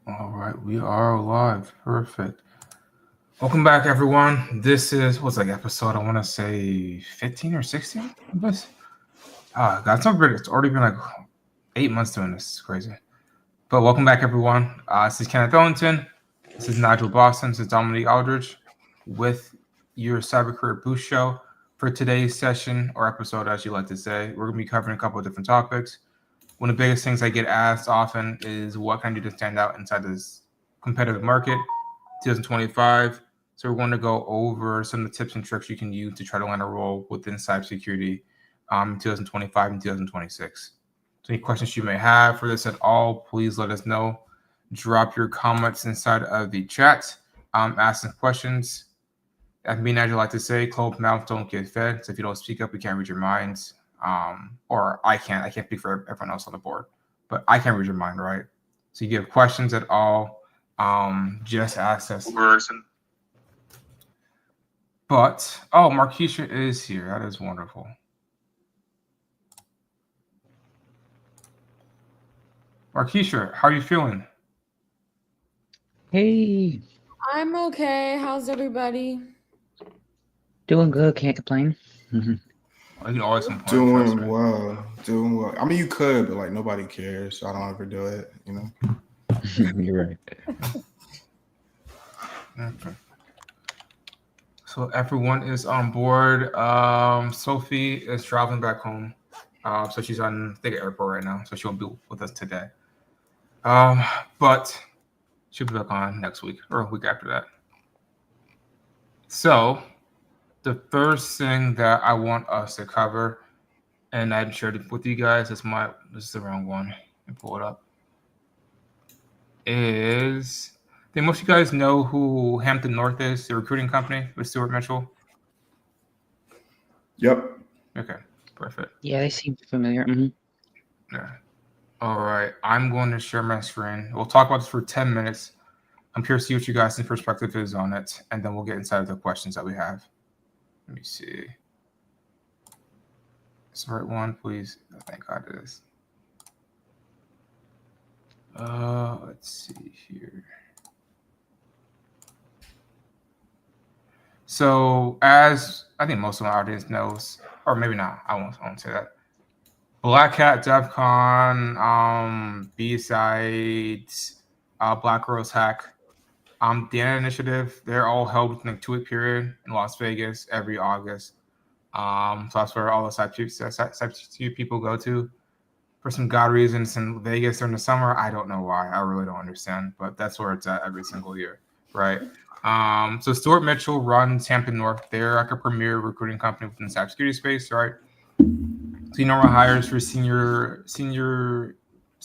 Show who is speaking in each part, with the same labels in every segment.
Speaker 1: All right, we are live. Perfect. Welcome back, everyone. This is what's like episode I want to say 15 or 16 of this. God, it's already been like 8 months doing this. It's crazy. But welcome back, everyone. This is Kenneth Ellington. This is Nigel Boston. This is Dominique Aldridge with your Cyber Career Boost show. For today's session or episode, as you like to say, we're going to be covering a couple of different topics. One of the biggest things I get asked often is what can I do to stand out inside this competitive market, 2025. So we're going to go over some of the tips and tricks you can use to try to land a role within cybersecurity in 2025 and 2026. So any questions you may have for this at all, please let us know. Drop your comments inside of the chat. Ask some questions. As me and Nigel like to say, closed mouths don't get fed. So if you don't speak up, we can't read your minds. Or I can't speak for everyone else on the board, but I can't read your mind, right? So if you have questions at all, just ask us. But MarKeisha is here. That is wonderful. MarKeisha, how are you feeling?
Speaker 2: Hey,
Speaker 3: I'm okay. How's everybody?
Speaker 2: doing good. Can't complain.
Speaker 1: You can always complain.
Speaker 4: Doing well. I mean, you could, but like nobody cares, so I don't ever do it. You know.
Speaker 2: You're right.
Speaker 1: Okay. So everyone is on board. Sophie is traveling back home. So she's on, I think, airport right now. So she won't be with us today. But she'll be back on next week or a week after that. So the first thing that I want us to cover, and I shared it with you guys, this is the wrong one. Let me pull it up. Is I think most of you guys know who Hampton North is, the recruiting company with Stuart Mitchell.
Speaker 4: Yep.
Speaker 1: Okay, perfect.
Speaker 2: Yeah, they seem familiar. Mm-hmm.
Speaker 1: Yeah. All right, I'm going to share my screen. We'll talk about this for 10 minutes. I'm curious to see what you guys' perspective is on it, and then we'll get inside of the questions that we have. Let me see. It's the right one, please. Oh, thank God it is. Let's see here. So, as I think most of my audience knows, or maybe not, I won't say that. Black Hat, DEF CON, B-Sides, Black Rose Hack, the Anna Initiative, they're all held within a 2-week period in Las Vegas every August. So that's where all the cybersecurity people go to. For some god reasons in Vegas during the summer, I don't know why. I really don't understand, but that's where it's at every single year, right? So Stuart Mitchell runs Hampton North. They're like a premier recruiting company within the cybersecurity space, right? So he normally hires for senior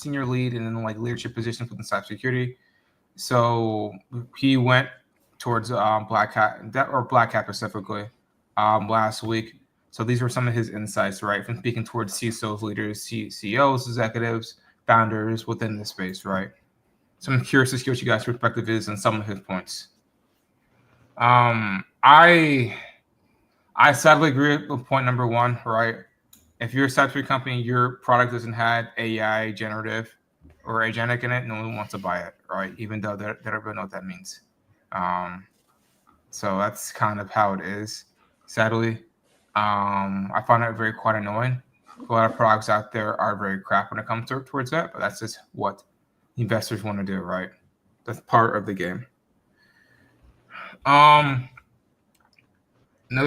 Speaker 1: lead and then like leadership positions within cybersecurity. So he went towards Black Hat specifically last week. So these were some of his insights, right, from speaking towards CISOs, leaders, CEOs, executives, founders within the space, right? So I'm curious to see what you guys' perspective is on some of his points. I sadly agree with point number one, right? If you're a cybersecurity company, your product doesn't have AI generative or agentic in it, no one wants to buy it, right? Even though they don't really know what that means. So that's kind of how it is, sadly. I find it very quite annoying. A lot of products out there are very crap when it comes towards that, but that's just what investors want to do, right? That's part of the game. Another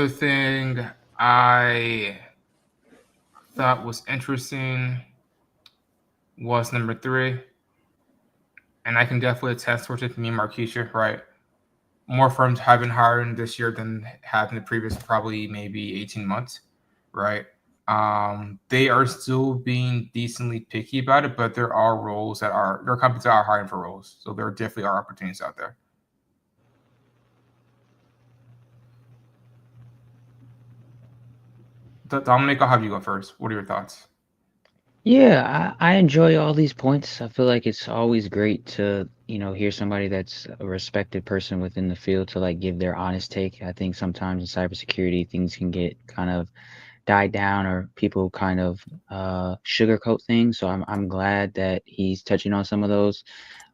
Speaker 1: thing I thought was interesting was number 3, and I can definitely attest towards it. Me and MarKeisha, right? More firms have been hiring this year than have in the previous probably maybe 18 months, right? They are still being decently picky about it, but there are companies that are hiring for roles, so there definitely are opportunities out there. Dominic, I'll have you go first. What are your thoughts?
Speaker 2: Yeah, I enjoy all these points. I feel like it's always great to, hear somebody that's a respected person within the field to like give their honest take. I think sometimes in cybersecurity things can get kind of die down or people kind of sugarcoat things. So I'm glad that he's touching on some of those.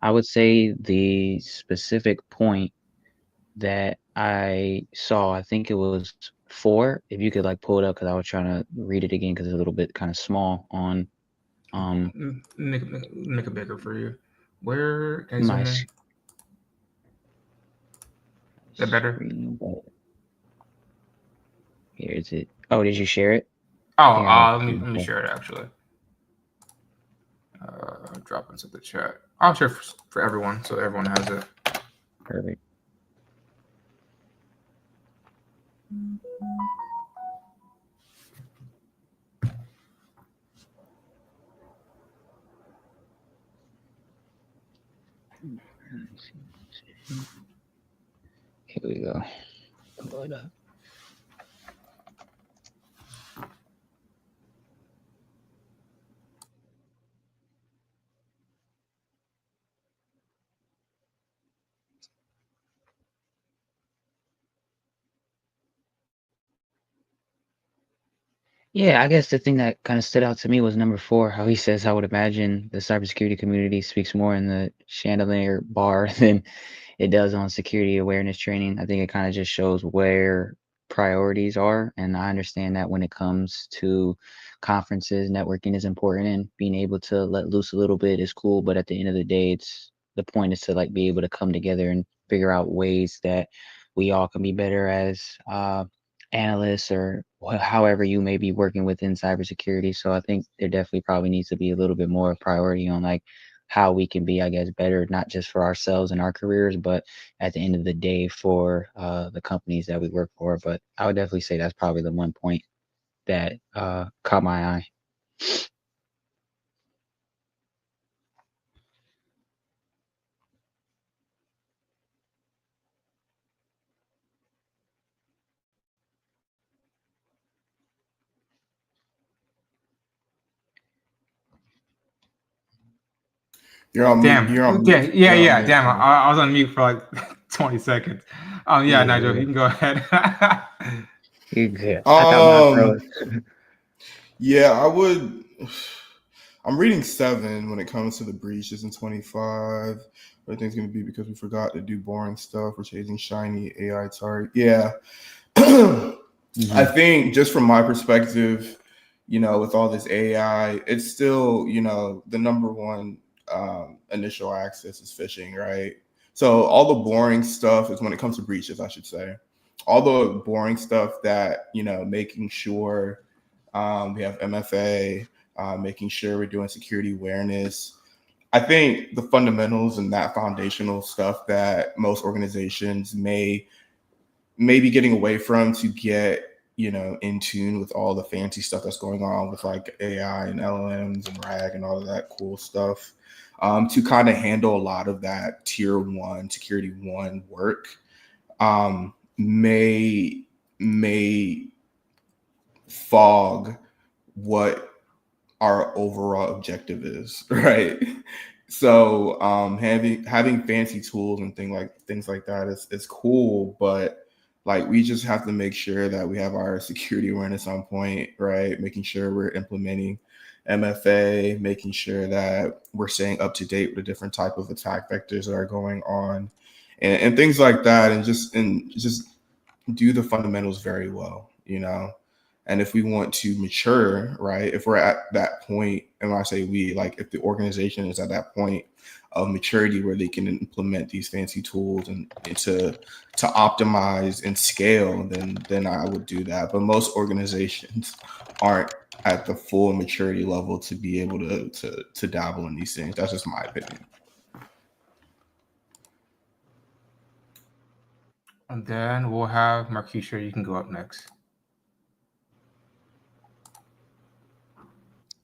Speaker 2: I would say the specific point that I saw, I think it was 4. If you could like pull it up, because I was trying to read it again because it's a little bit kind of small on
Speaker 1: make it bigger for you. Where can I
Speaker 2: my
Speaker 1: zoom in? Is that better?
Speaker 2: screen. But here is it. Oh, did you share it?
Speaker 1: Oh,
Speaker 2: Yeah,
Speaker 1: let me share it actually. Drop into the chat. I'll share for everyone, so everyone has it.
Speaker 2: Perfect. Here we go. Pull it up. Yeah, I guess the thing that kind of stood out to me was number 4, how he says, I would imagine the cybersecurity community speaks more in the chandelier bar than it does on security awareness training. I think it kind of just shows where priorities are. And I understand that when it comes to conferences, networking is important and being able to let loose a little bit is cool. But at the end of the day, the point is to like be able to come together and figure out ways that we all can be better as analysts or however you may be working within cybersecurity. So I think there definitely probably needs to be a little bit more priority on like how we can be, I guess, better, not just for ourselves and our careers, but at the end of the day for the companies that we work for. But I would definitely say that's probably the one point that caught my eye.
Speaker 4: You're on mute.
Speaker 1: Damn.
Speaker 4: You're on
Speaker 1: Yeah,
Speaker 4: mute.
Speaker 1: yeah,
Speaker 4: You're on
Speaker 1: yeah.
Speaker 4: mute.
Speaker 1: Damn. I was on mute for like 20 seconds. Yeah,
Speaker 4: Yeah.
Speaker 1: Nigel, you can go ahead.
Speaker 2: You're good. I thought mine froze.
Speaker 4: Yeah, I would. I'm reading 7 when it comes to the breaches in 25. Everything's going to be because we forgot to do boring stuff. We're chasing shiny AI target. Yeah. I think just from my perspective, with all this AI, it's still, the number one initial access is phishing, right? So all the boring stuff is when it comes to breaches, I should say. All the boring stuff that, making sure we have MFA, making sure we're doing security awareness. I think the fundamentals and that foundational stuff that most organizations may be getting away from to get, in tune with all the fancy stuff that's going on with like AI and LLMs and RAG and all of that cool stuff, to kind of handle a lot of that tier 1 security 1 work, may fog what our overall objective is, right? So having fancy tools and things like that is cool, but like we just have to make sure that we have our security awareness on point, right? Making sure we're implementing MFA, making sure that we're staying up to date with the different type of attack vectors that are going on, and things like that, and just do the fundamentals very well, And if we want to mature, right, if we're at that point, and when I say we, like if the organization is at that point of maturity where they can implement these fancy tools and to optimize and scale, then I would do that. But most organizations aren't at the full maturity level to be able to dabble in these things. That's just my opinion.
Speaker 1: And then we'll have MarKeisha. You can go up next.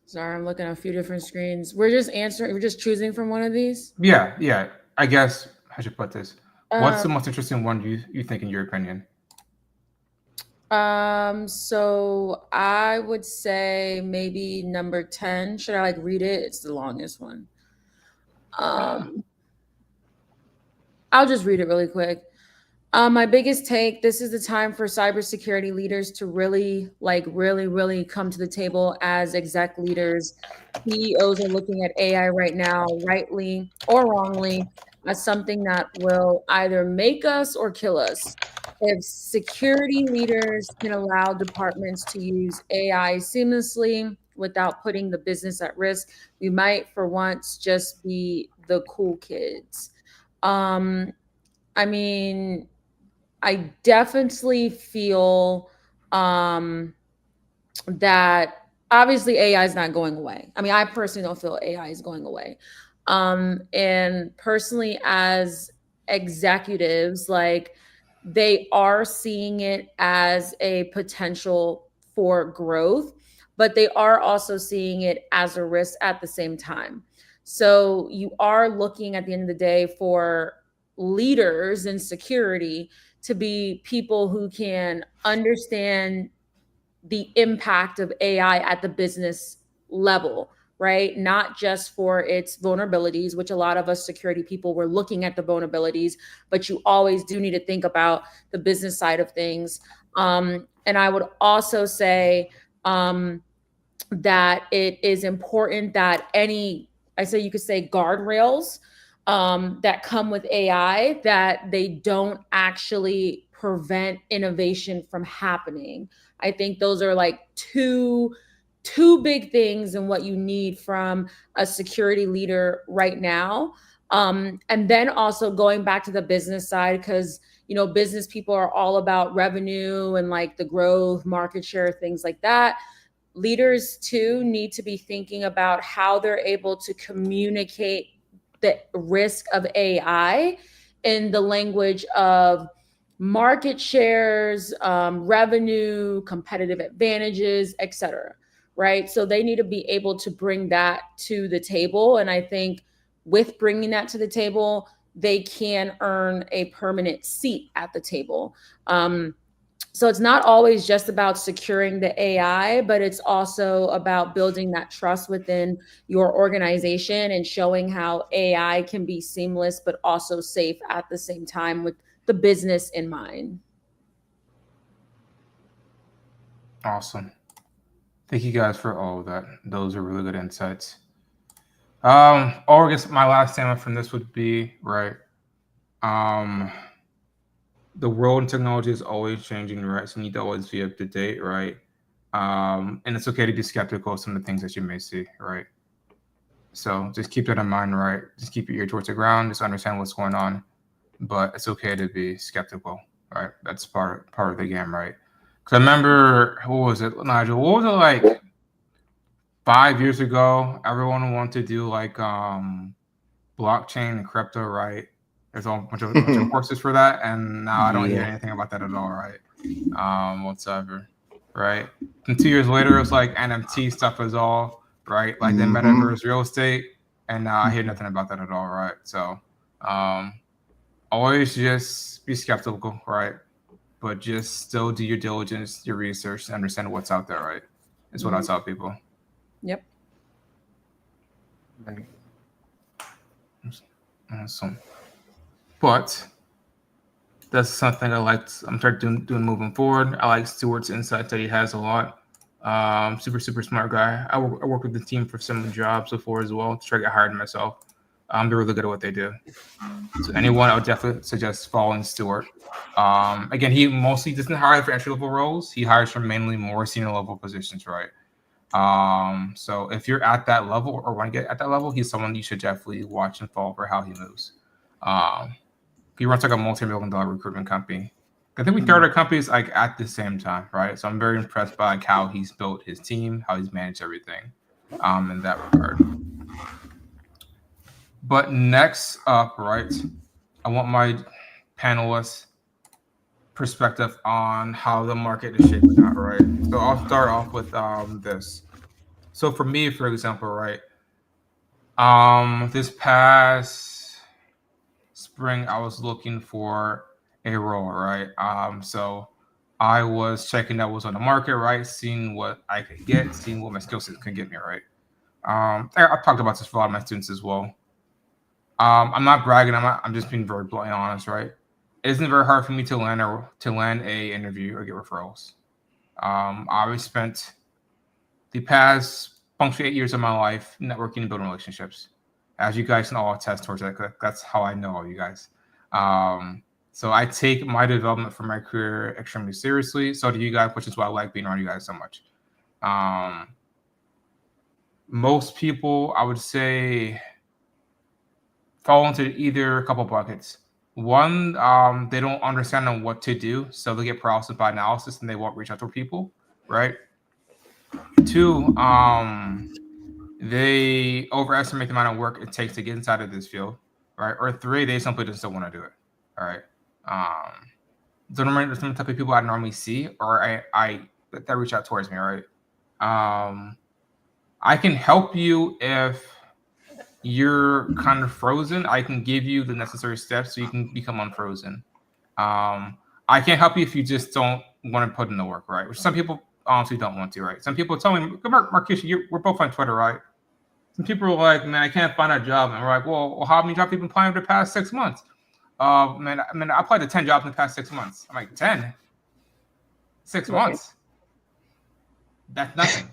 Speaker 3: Sorry, I'm looking at a few different screens. We're just choosing from one of these.
Speaker 1: Yeah. I guess I should put this. What's the most interesting one you think, in your opinion?
Speaker 3: So I would say maybe number 10. Should I like read it? It's the longest one. I'll just read it really quick. My biggest take, this is the time for cybersecurity leaders to really come to the table as exec leaders. CEOs are looking at AI right now, rightly or wrongly, as something that will either make us or kill us. If security leaders can allow departments to use AI seamlessly without putting the business at risk, we might for once just be the cool kids. Um, I mean, I definitely feel that obviously AI is not going away. I mean, I personally don't feel AI is going away. And personally, as executives, like they are seeing it as a potential for growth, but they are also seeing it as a risk at the same time. So you are looking at the end of the day for leaders in security to be people who can understand the impact of AI at the business level, right? Not just for its vulnerabilities, which a lot of us security people were looking at the vulnerabilities, but you always do need to think about the business side of things. And I would also say that it is important that I say you could say guardrails that come with AI, that they don't actually prevent innovation from happening. I think those are like two big things and what you need from a security leader right now. And then also going back to the business side, because business people are all about revenue and like the growth, market share, things like that. Leaders too need to be thinking about how they're able to communicate the risk of AI in the language of market shares, revenue, competitive advantages, etc. Right? So they need to be able to bring that to the table. And I think with bringing that to the table, they can earn a permanent seat at the table. So it's not always just about securing the AI, but it's also about building that trust within your organization and showing how AI can be seamless, but also safe at the same time with the business in mind.
Speaker 1: Awesome. Thank you guys for all of that. Those are really good insights. Or I guess my last statement from this would be, right, the world and technology is always changing, right? So you need to always be up to date, right? And it's okay to be skeptical of some of the things that you may see, right? So just keep that in mind, right? Just keep your ear towards the ground, just understand what's going on. But it's okay to be skeptical, right? That's part of the game, right? Because I remember, what was it, Nigel? What was it like 5 years ago? Everyone wanted to do like blockchain and crypto, right? There's a bunch of courses for that, and now I don't hear anything about that at all, right? Whatsoever, right? And 2 years later, it's like NFT stuff is all right, like the metaverse real estate, and now I hear nothing about that at all, right? So, always just be skeptical, right? But just still do your diligence, your research, and understand what's out there, right? Is what I tell people.
Speaker 3: Yep.
Speaker 1: Right. Awesome. But that's something I'm starting doing moving forward. I like Stuart's insight that he has a lot. Super smart guy. I work with the team for some jobs before as well to try to get hired myself. They're really good at what they do. So anyone, I would definitely suggest following Stuart. Again, he mostly doesn't hire for entry level roles. He hires for mainly more senior level positions, right? So if you're at that level or want to get at that level, he's someone you should definitely watch and follow for how he moves. He runs like a multi-million-dollar recruitment company. I think we started companies like at the same time, right? So I'm very impressed by like how he's built his team, how he's managed everything, in that regard. But next up, right, I want my panelists' perspective on how the market is shaping out, right? So I'll start off with this. So for me, for example, right, this past spring, I was looking for a role, right? So I was checking out what's on the market, right? Seeing what I could get, seeing what my skill set can get me, right? I've talked about this for a lot of my students as well. I'm not bragging. I'm just being very blunt and honest, right? it isn't very hard for me to land a interview or get referrals. I always spent the past punctually 8 years of my life networking and building relationships. As you guys can all attest towards that, that's how I know all you guys. So I take my development for my career extremely seriously. So do you guys, which is why I like being around you guys so much. Most people, I would say, fall into either a couple buckets. One, they don't understand what to do, so they get paralysis by analysis and they won't reach out to people, right? Two, they overestimate the amount of work it takes to get inside of this field, right? Or three, they simply just don't want to do it, all right? Some type of people I normally see, or I that reach out towards me, right? I can help you if you're kind of frozen. I can give you the necessary steps so you can become unfrozen. I can't help you if you just don't want to put in the work, right? Which some people honestly don't want to, right? Some people tell me, MarKeisha, we're both on Twitter, right? Some people are like, man, I can't find a job. And we're like, well, how many jobs have you been applying for the past 6 months? Man, I applied to 10 jobs in the past 6 months. I'm like, 10? 6 months? That's nothing.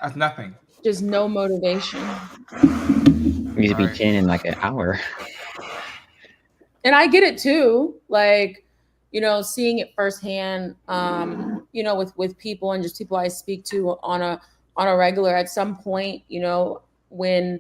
Speaker 1: That's nothing.
Speaker 3: Just no motivation.
Speaker 2: Needs to be 10 in like an hour.
Speaker 3: And I get it too. Like, seeing it firsthand, with people and just people I speak to on a regular, at some point, when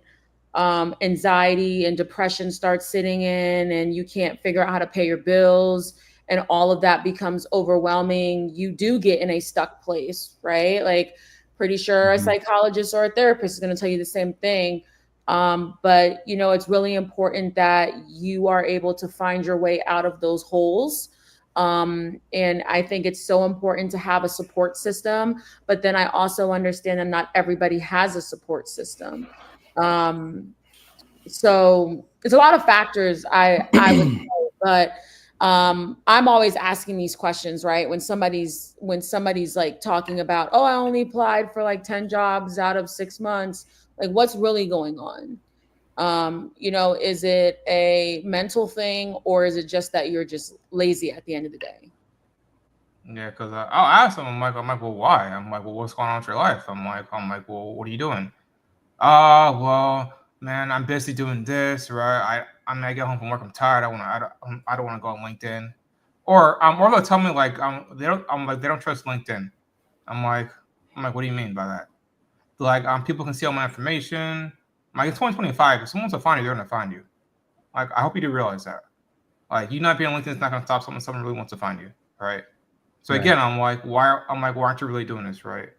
Speaker 3: anxiety and depression starts sitting in and you can't figure out how to pay your bills and all of that becomes overwhelming, you do get in a stuck place, right? Like, pretty sure a psychologist or a therapist is going to tell you the same thing. But it's really important that you are able to find your way out of those holes. And I think it's so important to have a support system, but then I also understand that not everybody has a support system. So it's a lot of factors I would say, but I'm always asking these questions, right? When somebody's like talking about, oh, I only applied for like 10 jobs out of 6 months. Like, what's really going on? Is it a mental thing, or is it just that you're just lazy at the end of the day?
Speaker 1: Yeah, because I'll ask them. I'm like, well, why? I'm like, well, what's going on with your life? I'm like, well, what are you doing? Well, man, I'm busy doing this, right? I get home from work, I'm tired. I don't want to go on LinkedIn, or they'll tell me like they don't trust LinkedIn. I'm like, what do you mean by that? Like, people can see all my information. Like, it's 2025. If someone's to find you, they're gonna find you. Like, I hope you do realize that. Like, you not being on LinkedIn is not gonna stop someone really wants to find you, right? So again, I'm like, why aren't you really doing this, right?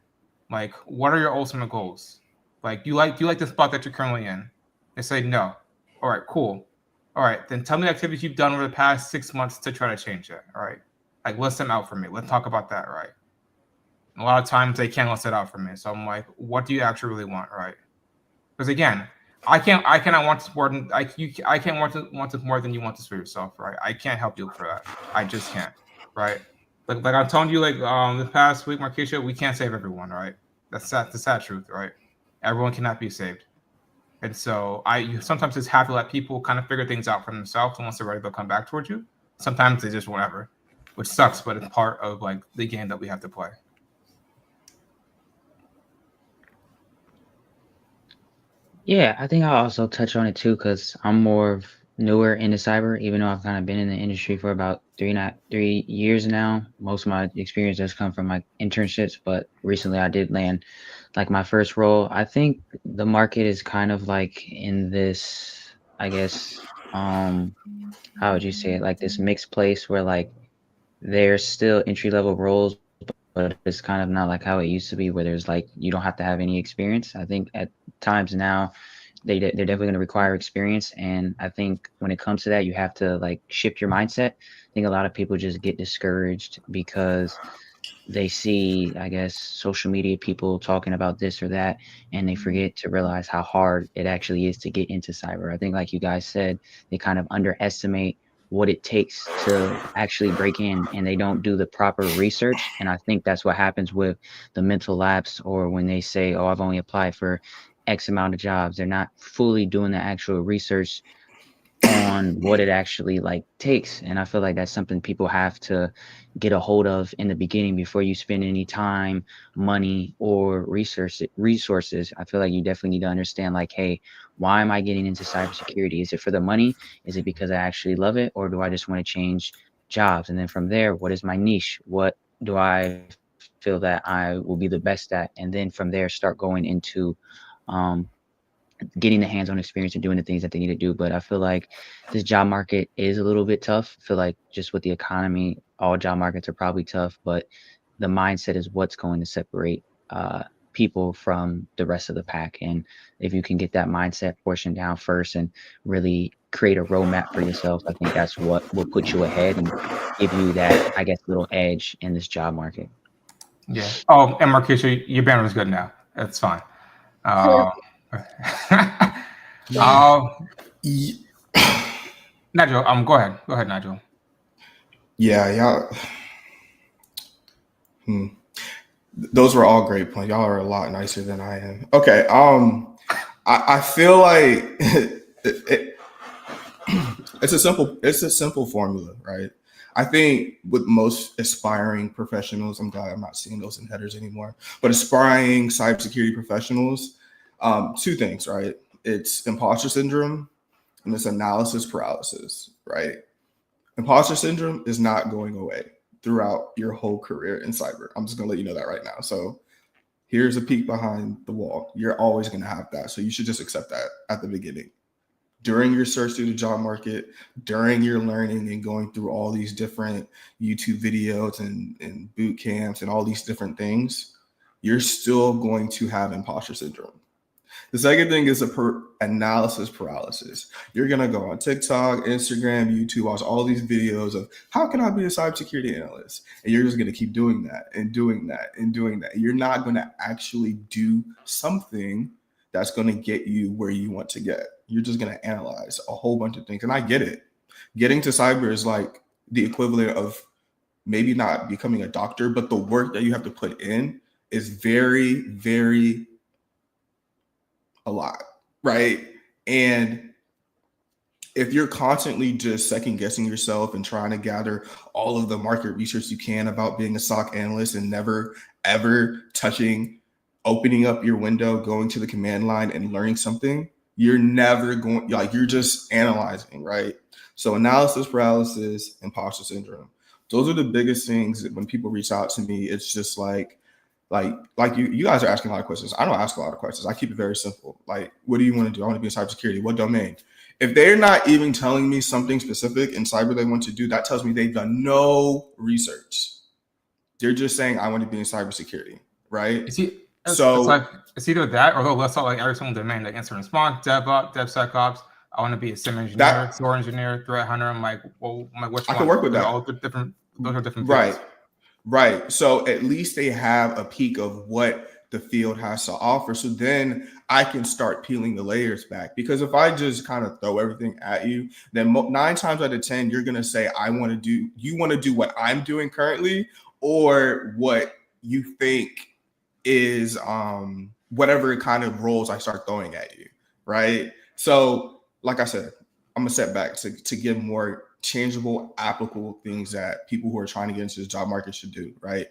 Speaker 1: Like, what are your ultimate goals? Like, do you like the spot that you're currently in? They say no. All right, cool. All right, then tell me the activities you've done over the past 6 months to try to change it. All right, like, list them out for me. Let's talk about that, right? A lot of times they can't list it out for me. So I'm like, what do you actually really want, right? Because again, I cannot want this more than I can't want this more than you want this for yourself, right? I can't help you for that. I just can't, right? Like I'm telling you, like this past week, MarKeisha, we can't save everyone, right? That's the sad truth, right? Everyone cannot be saved. And so you sometimes just have to let people kind of figure things out for themselves, and once they're ready, they'll come back towards you. Sometimes they just won't ever, which sucks, but it's part of like the game that we have to play.
Speaker 2: Yeah, I think I'll also touch on it too, because I'm more newer into cyber, even though I've kind of been in the industry for about 3 years now. Most of my experience does come from my internships, but recently I did land like my first role. I think the market is kind of like in this, I guess, how would you say it? Like this mixed place where like there's still entry-level roles, but it's kind of not like how it used to be, where there's like you don't have to have any experience. I think at times now they're definitely going to require experience, and I think when it comes to that, you have to like shift your mindset. I think a lot of people just get discouraged because they see, I guess, social media people talking about this or that, and they forget to realize how hard it actually is to get into cyber. I think, like you guys said, they kind of underestimate what it takes to actually break in, and they don't do the proper research. And I think that's what happens with the mental lapse, or when they say, oh, I've only applied for X amount of jobs. They're not fully doing the actual research on what it actually like takes. And I feel like that's something people have to get a hold of in the beginning before you spend any time, money, or resources. I feel like you definitely need to understand like, hey, why am I getting into cybersecurity? Is it for the money? Is it because I actually love it? Or do I just want to change jobs? And then from there, what is my niche? What do I feel that I will be the best at? And then from there, start going into getting the hands-on experience and doing the things that they need to do. But I feel like this job market is a little bit tough. I feel like just with the economy, all job markets are probably tough, but the mindset is what's going to separate people from the rest of the pack. And if you can get that mindset portion down first and really create a roadmap for yourself, I think that's what will put you ahead and give you that, I guess, little edge in this job market.
Speaker 1: Yeah. Oh, and MarKeisha, your banner is good now. That's fine.
Speaker 4: Ye-
Speaker 1: Nigel, go ahead. Go ahead, Nigel.
Speaker 4: Yeah, y'all. Those were all great points. Y'all are a lot nicer than I am. Okay. I feel like it's a simple formula, right? I think with most aspiring professionals, I'm glad I'm not seeing those in headers anymore, but aspiring cybersecurity professionals, two things, right? It's imposter syndrome and it's analysis paralysis, right? Imposter syndrome is not going away throughout your whole career in cyber. I'm just going to let you know that right now. So here's a peek behind the wall. You're always going to have that. So you should just accept that at the beginning. During your search through the job market, during your learning and going through all these different YouTube videos and boot camps and all these different things, you're still going to have imposter syndrome. The second thing is analysis paralysis. You're going to go on TikTok, Instagram, YouTube, watch all these videos of how can I be a cybersecurity analyst? And you're just going to keep doing that and doing that and doing that. You're not going to actually do something that's going to get you where you want to get. You're just going to analyze a whole bunch of things. And I get it. Getting to cyber is like the equivalent of maybe not becoming a doctor, but the work that you have to put in is very, very a lot, right? And if you're constantly just second guessing yourself and trying to gather all of the market research you can about being a SOC analyst and never, ever opening up your window, going to the command line and learning something, you're never going, like you're just analyzing, right? So analysis paralysis, imposter syndrome. Those are the biggest things that when people reach out to me, it's just like you guys are asking a lot of questions. I don't ask a lot of questions. I keep it very simple. Like, what do you want to do? I want to be in cybersecurity. What domain? If they're not even telling me something specific in cyber they want to do, that tells me they've done no research. They're just saying, I want to be in cybersecurity, right?
Speaker 1: It's either that or they'll list out like every single domain, like incident response, DevOps, DevSecOps. I want to be a SIM engineer, SOAR engineer, threat hunter. I'm like, well, which one?
Speaker 4: I can work with that.
Speaker 1: All the different, those are different
Speaker 4: right.
Speaker 1: fields.
Speaker 4: Right. So at least they have a peek of what the field has to offer. So then I can start peeling the layers back. Because if I just kind of throw everything at you, then 9 times out of 10, you're going to say, you want to do what I'm doing currently or what you think is whatever kind of roles I start throwing at you. Right. So like I said, I'm going to step back to give more tangible, applicable things that people who are trying to get into the job market should do, right?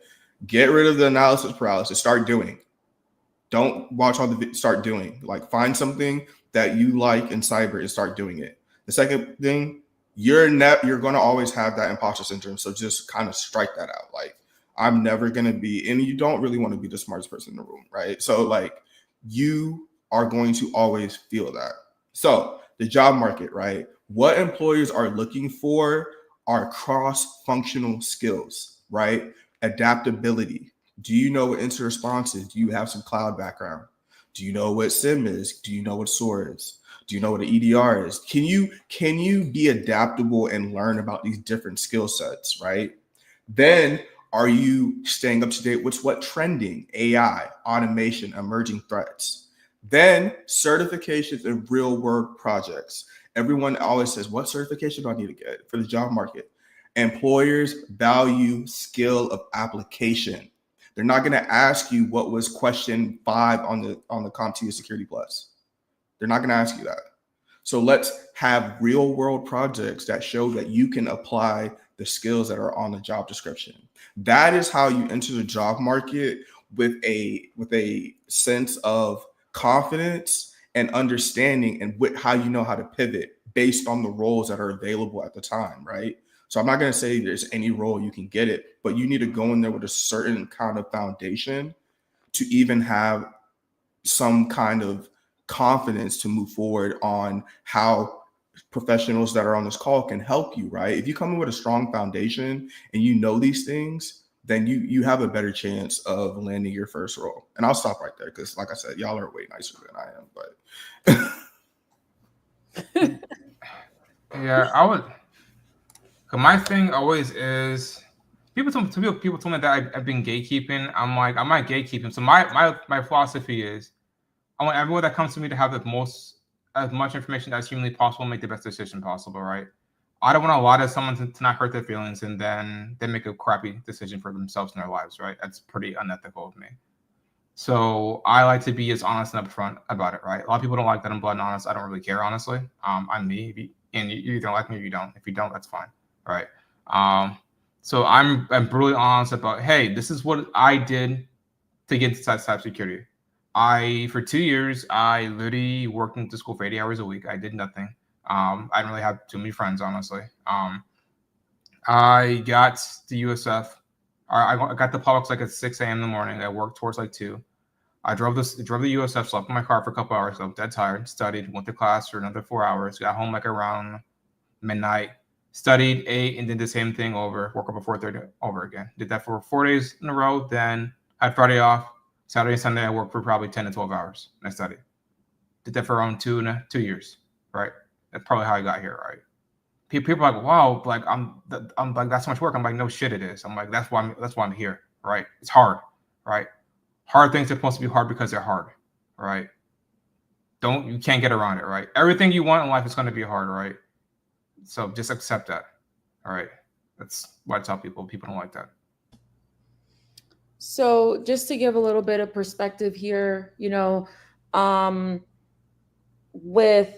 Speaker 4: Get rid of the analysis paralysis. Start doing. Don't watch all the start doing. Like find something that you like in cyber and start doing it. The second thing, you're going to always have that imposter syndrome. So just kind of strike that out. Like I'm never going to be, and you don't really want to be the smartest person in the room, right? So like you are going to always feel that. So the job market, right? What employers are looking for are cross-functional skills, right? Adaptability. Do you know what incident response is? Do you have some cloud background? Do you know what SIM is? Do you know what SOAR is? Do you know what an EDR is? Can you be adaptable and learn about these different skill sets, right? Then are you staying up to date with what's trending? AI, automation, emerging threats. Then certifications and real world projects. Everyone always says, what certification do I need to get for the job market? Employers value skill of application. They're not going to ask you what was question 5 on the CompTIA Security Plus. They're not going to ask you that. So let's have real world projects that show that you can apply the skills that are on the job description. That is how you enter the job market with a sense of confidence and understanding, and how you know how to pivot based on the roles that are available at the time, right? So I'm not going to say there's any role you can get it, but you need to go in there with a certain kind of foundation to even have some kind of confidence to move forward on how professionals that are on this call can help you, right? If you come in with a strong foundation and you know these things, then you have a better chance of landing your first role. And I'll stop right there because, like I said, y'all are way nicer than I am. But
Speaker 1: Yeah, I would. 'Cause my thing always is people told me that I've been gatekeeping. I'm like, I'm not gatekeeping. So my philosophy is I want everyone that comes to me to have as much information as humanly possible, make the best decision possible, right? I don't want to lie to someone to not hurt their feelings and then they make a crappy decision for themselves in their lives, right? That's pretty unethical of me. So I like to be as honest and upfront about it, right? A lot of people don't like that I'm blunt and honest. I don't really care, honestly. I'm me, and you either like me or you don't. If you don't, that's fine, right? So I'm brutally honest about, hey, this is what I did to get into cybersecurity. For 2 years, I literally worked into school for 80 hours a week. I did nothing. I didn't really have too many friends, honestly. I got the USF. I got the Publix like at 6 a.m. in the morning. I worked towards like 2. I drove the USF, slept in my car for a couple hours. I was dead tired, studied, went to class for another 4 hours, got home like around midnight, studied, ate, and did the same thing over, woke up at 4:30 over again. Did that for 4 days in a row, then had Friday off. Saturday and Sunday, I worked for probably 10 to 12 hours and I studied. Did that for around 2 years, right? That's probably how I got here, right? People are like, wow, like I'm like, that's so much work. I'm like, no shit, it is. I'm like, that's why I'm here, right? It's hard, right? Hard things are supposed to be hard because they're hard, right? You can't get around it, right? Everything you want in life is going to be hard, right? So just accept that, all right? That's what I tell people. People don't like that.
Speaker 3: So just to give a little bit of perspective here, with,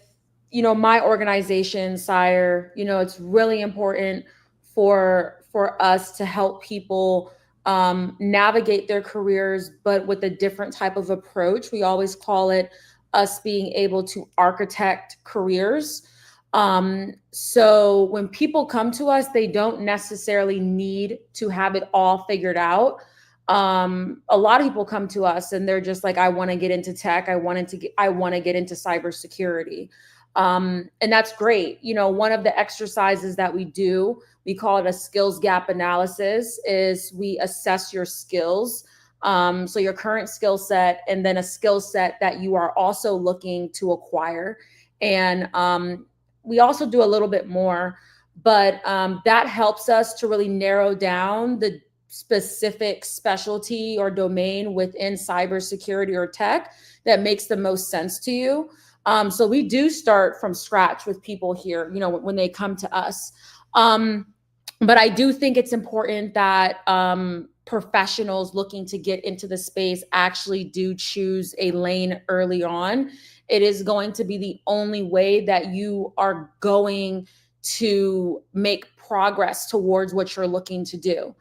Speaker 3: my organization, Sire, it's really important for us to help people navigate their careers, but with a different type of approach. We always call it us being able to architect careers. So when people come to us, they don't necessarily need to have it all figured out. A lot of people come to us and they're just like, I want to get into tech. I want to get into cybersecurity. And that's great. One of the exercises that we do, we call it a skills gap analysis, is we assess your skills. So your current skill set and then a skill set that you are also looking to acquire. And we also do a little bit more, but that helps us to really narrow down the specific specialty or domain within cybersecurity or tech that makes the most sense to you. So we do start from scratch with people here, when they come to us. But I do think it's important that professionals looking to get into the space actually do choose a lane early on. It is going to be the only way that you are going to make progress towards what you're looking to do.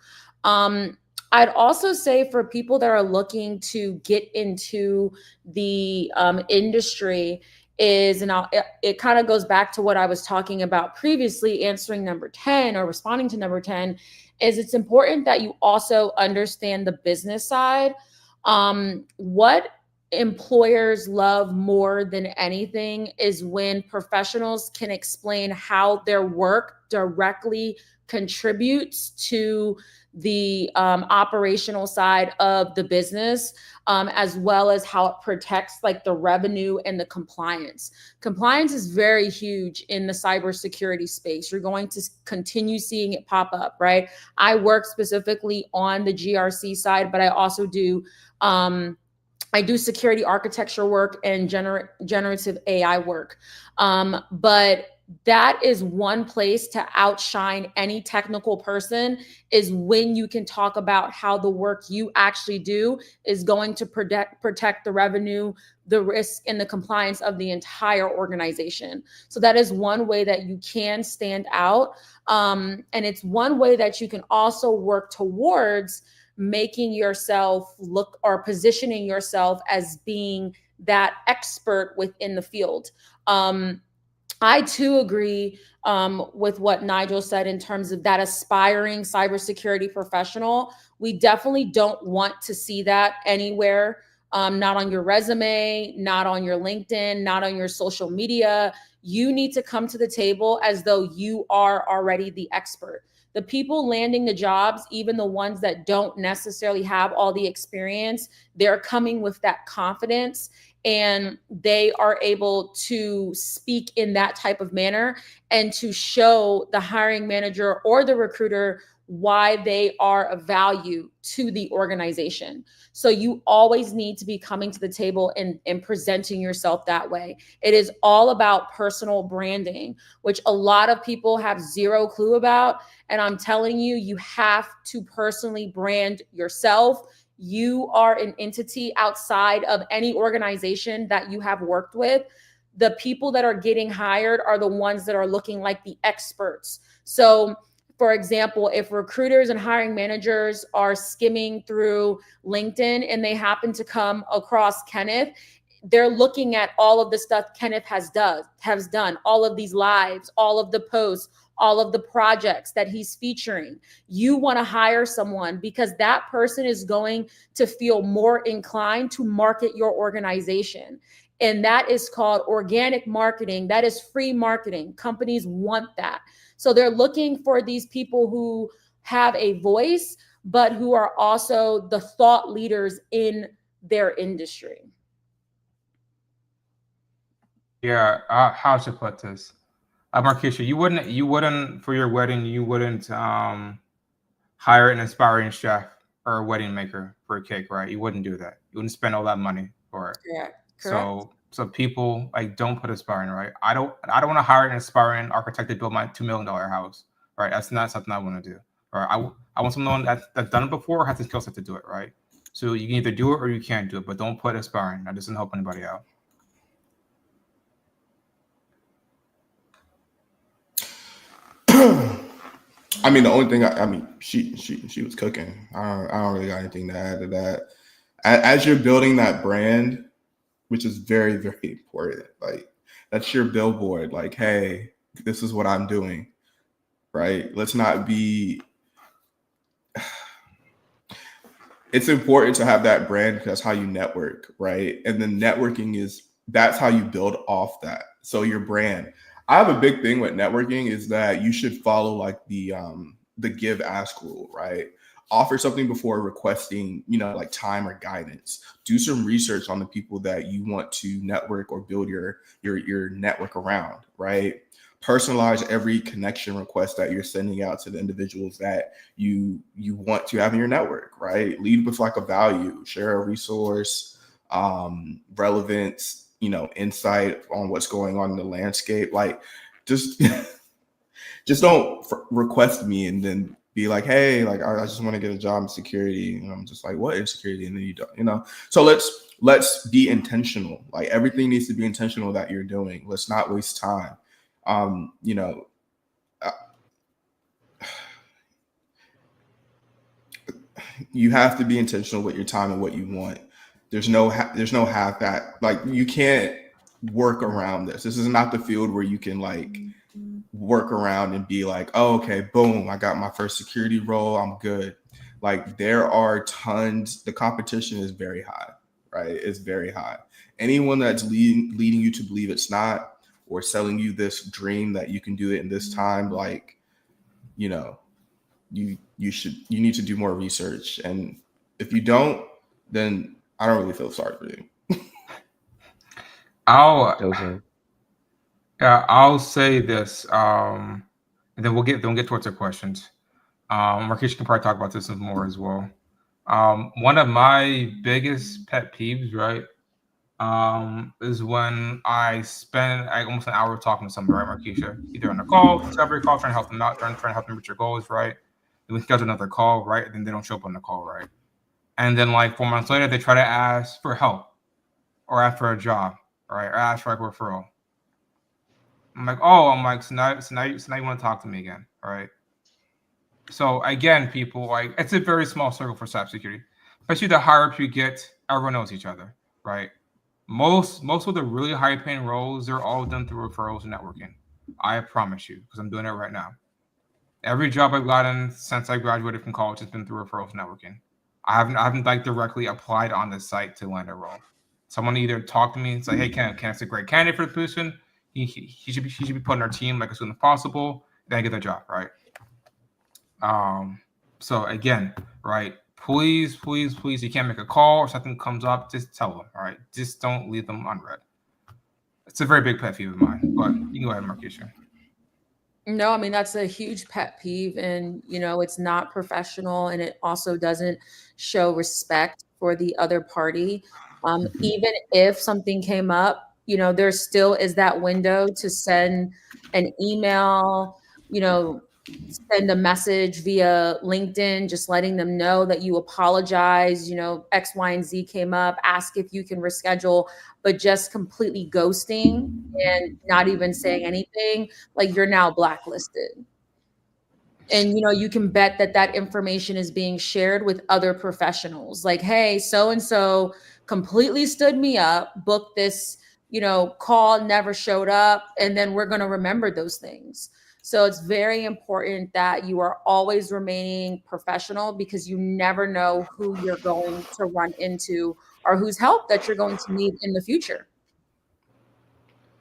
Speaker 3: I'd also say for people that are looking to get into the industry it kind of goes back to what I was talking about previously, answering number 10 or responding to number 10, is it's important that you also understand the business side. What employers love more than anything is when professionals can explain how their work directly contributes to the operational side of the business, as well as how it protects like the revenue and the compliance. Compliance is very huge in the cybersecurity space. You're going to continue seeing it pop up, right? I work specifically on the GRC side, but I also do security architecture work and generative AI work. But that is one place to outshine any technical person, is when you can talk about how the work you actually do is going to protect the revenue, the risk, and the compliance of the entire organization. So that is one way that you can stand out. And it's one way that you can also work towards making yourself look, or positioning yourself as being that expert within the field. I too agree with what Nigel said in terms of that aspiring cybersecurity professional. We definitely don't want to see that anywhere, not on your resume, not on your LinkedIn, not on your social media. You need to come to the table as though you are already the expert. The people landing the jobs, even the ones that don't necessarily have all the experience, they're coming with that confidence, and they are able to speak in that type of manner and to show the hiring manager or the recruiter why they are of value to the organization. So you always need to be coming to the table and presenting yourself that way. It is all about personal branding, which a lot of people have zero clue about. And I'm telling you, you have to personally brand yourself. You are an entity outside of any organization that you have worked with. The people that are getting hired are the ones that are looking like the experts. So, for example, if recruiters and hiring managers are skimming through LinkedIn and they happen to come across Kenneth, they're looking at all of the stuff Kenneth has done, all of these lives, all of the posts, all of the projects that he's featuring. You want to hire someone because that person is going to feel more inclined to market your organization. And that is called organic marketing. That is free marketing. Companies want that. So they're looking for these people who have a voice, but who are also the thought leaders in their industry.
Speaker 1: Yeah, how should I put this? MarKeisha, you wouldn't for your wedding, you wouldn't hire an aspiring chef or a wedding maker for a cake, right? You wouldn't do that. You wouldn't spend all that money for it.
Speaker 3: Correct.
Speaker 1: So people like don't put aspiring, right? I don't want to hire an aspiring architect to build my $2 million house, right? That's not something I want to do. Or I want someone that's done it before or has the skill set to do it, right? So you can either do it or you can't do it, but don't put aspiring. That doesn't help anybody out.
Speaker 4: I mean, the only thing I mean, she was cooking. I don't really got anything to add to that. As you're building that brand, which is very, very important, like that's your billboard. Like, hey, this is what I'm doing, right? Let's not be. It's important to have that brand because that's how you network, right? And then networking that's how you build off that. So your brand. I have a big thing with networking is that you should follow like the give ask rule, right? Offer something before requesting, like time or guidance. Do some research on the people that you want to network or build your network around, right? Personalize every connection request that you're sending out to the individuals that you want to have in your network, right? Lead with like a value, share a resource, relevance, insight on what's going on in the landscape. Like just don't request me and then be like, hey, like I just want to get a job in security. And I'm just like, what is security? And then you don't, So let's be intentional. Like everything needs to be intentional that you're doing. Let's not waste time. You have to be intentional with your time and what you want. There's no half that, like you can't work around this. This is not the field where you can like work around and be like, oh, okay, boom, I got my first security role, I'm good. Like there are tons, the competition is very high, right? It's very high. Anyone that's leading you to believe it's not, or selling you this dream that you can do it in this time, like, you need to do more research. And if you don't, then I don't really feel sorry for you.
Speaker 1: I'll say this, and then we'll get towards the questions. MarKeisha can probably talk about this more as well. One of my biggest pet peeves, right, is when I spend almost an hour talking to somebody, right, MarKeisha? Either on a call, discovery call, trying to help them out, trying to help them reach their goals, right? Then we schedule another call, right? And then they don't show up on the call, right? And then like 4 months later, they try to ask for help or ask for a job, right? Or ask for like a referral. I'm like, so now you want to talk to me again, right? So again, people, like, it's a very small circle for cybersecurity. Especially the higher up you get, everyone knows each other, right? Most of the really high paying roles, they're all done through referrals and networking. I promise you, because I'm doing it right now. Every job I've gotten since I graduated from college has been through referrals and networking. I haven't like directly applied on the site to land a role. Someone either talked to me and say, "Hey, Kenneth's a great candidate for the position. He should be put on our team like as soon as possible." Then I get the job, right? So again, right? Please, you can't make a call or something comes up, just tell them, all right? Just don't leave them unread. It's a very big pet peeve of mine, but you can go ahead, MarKeisha.
Speaker 3: No, I mean, that's a huge pet peeve, and it's not professional, and it also doesn't show respect for the other party. Even if something came up, there still is that window to send an email, send a message via LinkedIn, just letting them know that you apologize, X, Y, and Z came up, ask if you can reschedule, but just completely ghosting and not even saying anything, like you're now blacklisted. And you can bet that information is being shared with other professionals. Like, hey, so and so completely stood me up, booked this, call, never showed up, and then we're going to remember those things. So it's very important that you are always remaining professional, because you never know who you're going to run into or whose help that you're going to need in the future.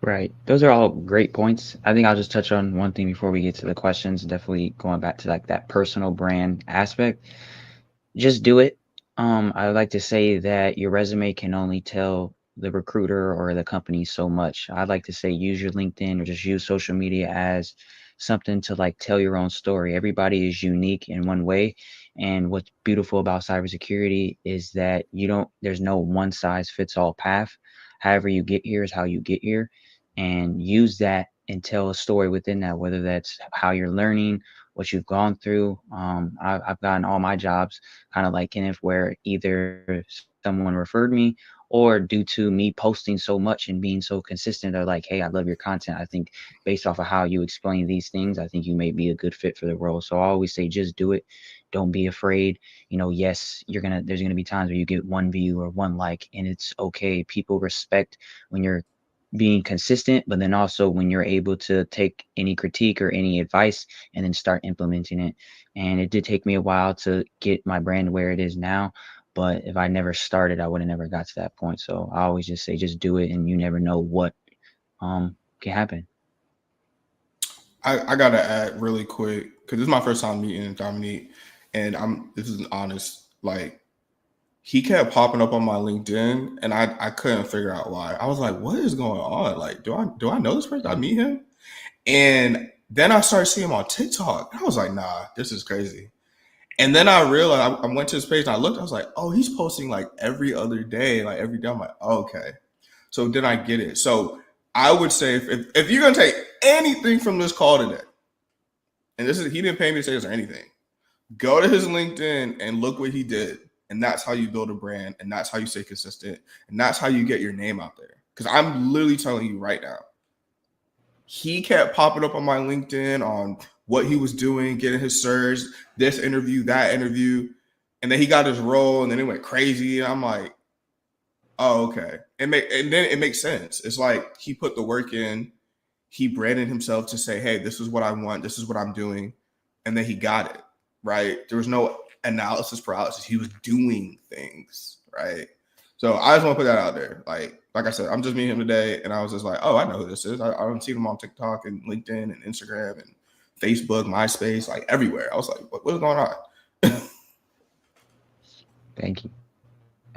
Speaker 2: Right. Those are all great points. I think I'll just touch on one thing before we get to the questions. Definitely going back to like that personal brand aspect. Just do it. I would like to say that your resume can only tell the recruiter or the company so much. I'd like to say use your LinkedIn or just use social media as something to like tell your own story. Everybody is unique in one way. And what's beautiful about cybersecurity is that there's no one size fits all path. However you get here is how you get here, and use that and tell a story within that, whether that's how you're learning, what you've gone through. I've gotten all my jobs kind of like Kenneth, where either someone referred me or due to me posting so much and being so consistent, they're like, hey, I love your content. I think based off of how you explain these things, I think you may be a good fit for the role. So I always say, just do it. Don't be afraid. Yes, there's gonna be times where you get one view or one like, and it's okay. People respect when you're being consistent, but then also when you're able to take any critique or any advice and then start implementing it. And it did take me a while to get my brand where it is now, but if I never started, I would have never got to that point. So I always just say, just do it, and you never know what can happen.
Speaker 4: I gotta add really quick, because this is my first time meeting Dominique, and this is an honest, like, he kept popping up on my LinkedIn, and I couldn't figure out why. I was like, what is going on? Like, do I know this person? Did I meet him? And then I started seeing him on TikTok. I was like, nah, this is crazy. And then I realized, I went to his page and I looked, I was like, oh, he's posting like every other day, like every day. I'm like, oh, okay. So then I get it. So I would say, if you're going to take anything from this call today, and he didn't pay me to say this or anything, go to his LinkedIn and look what he did. And that's how you build a brand, and that's how you stay consistent, and that's how you get your name out there. Because I'm literally telling you right now, he kept popping up on my LinkedIn on what he was doing, getting his surge, this interview, that interview, and then he got his role, and then it went crazy. And I'm like, oh, okay. And then it makes sense. It's like he put the work in, he branded himself to say, hey, this is what I want, this is what I'm doing, and then he got it, right? There was no analysis paralysis. He was doing things, right? So I just want to put that out there. Like I said, I'm just meeting him today, and I was just like, oh, I know who this is. I don't see him on TikTok and LinkedIn and Instagram and Facebook, MySpace, like everywhere. I was like, what is going on?
Speaker 2: Thank you.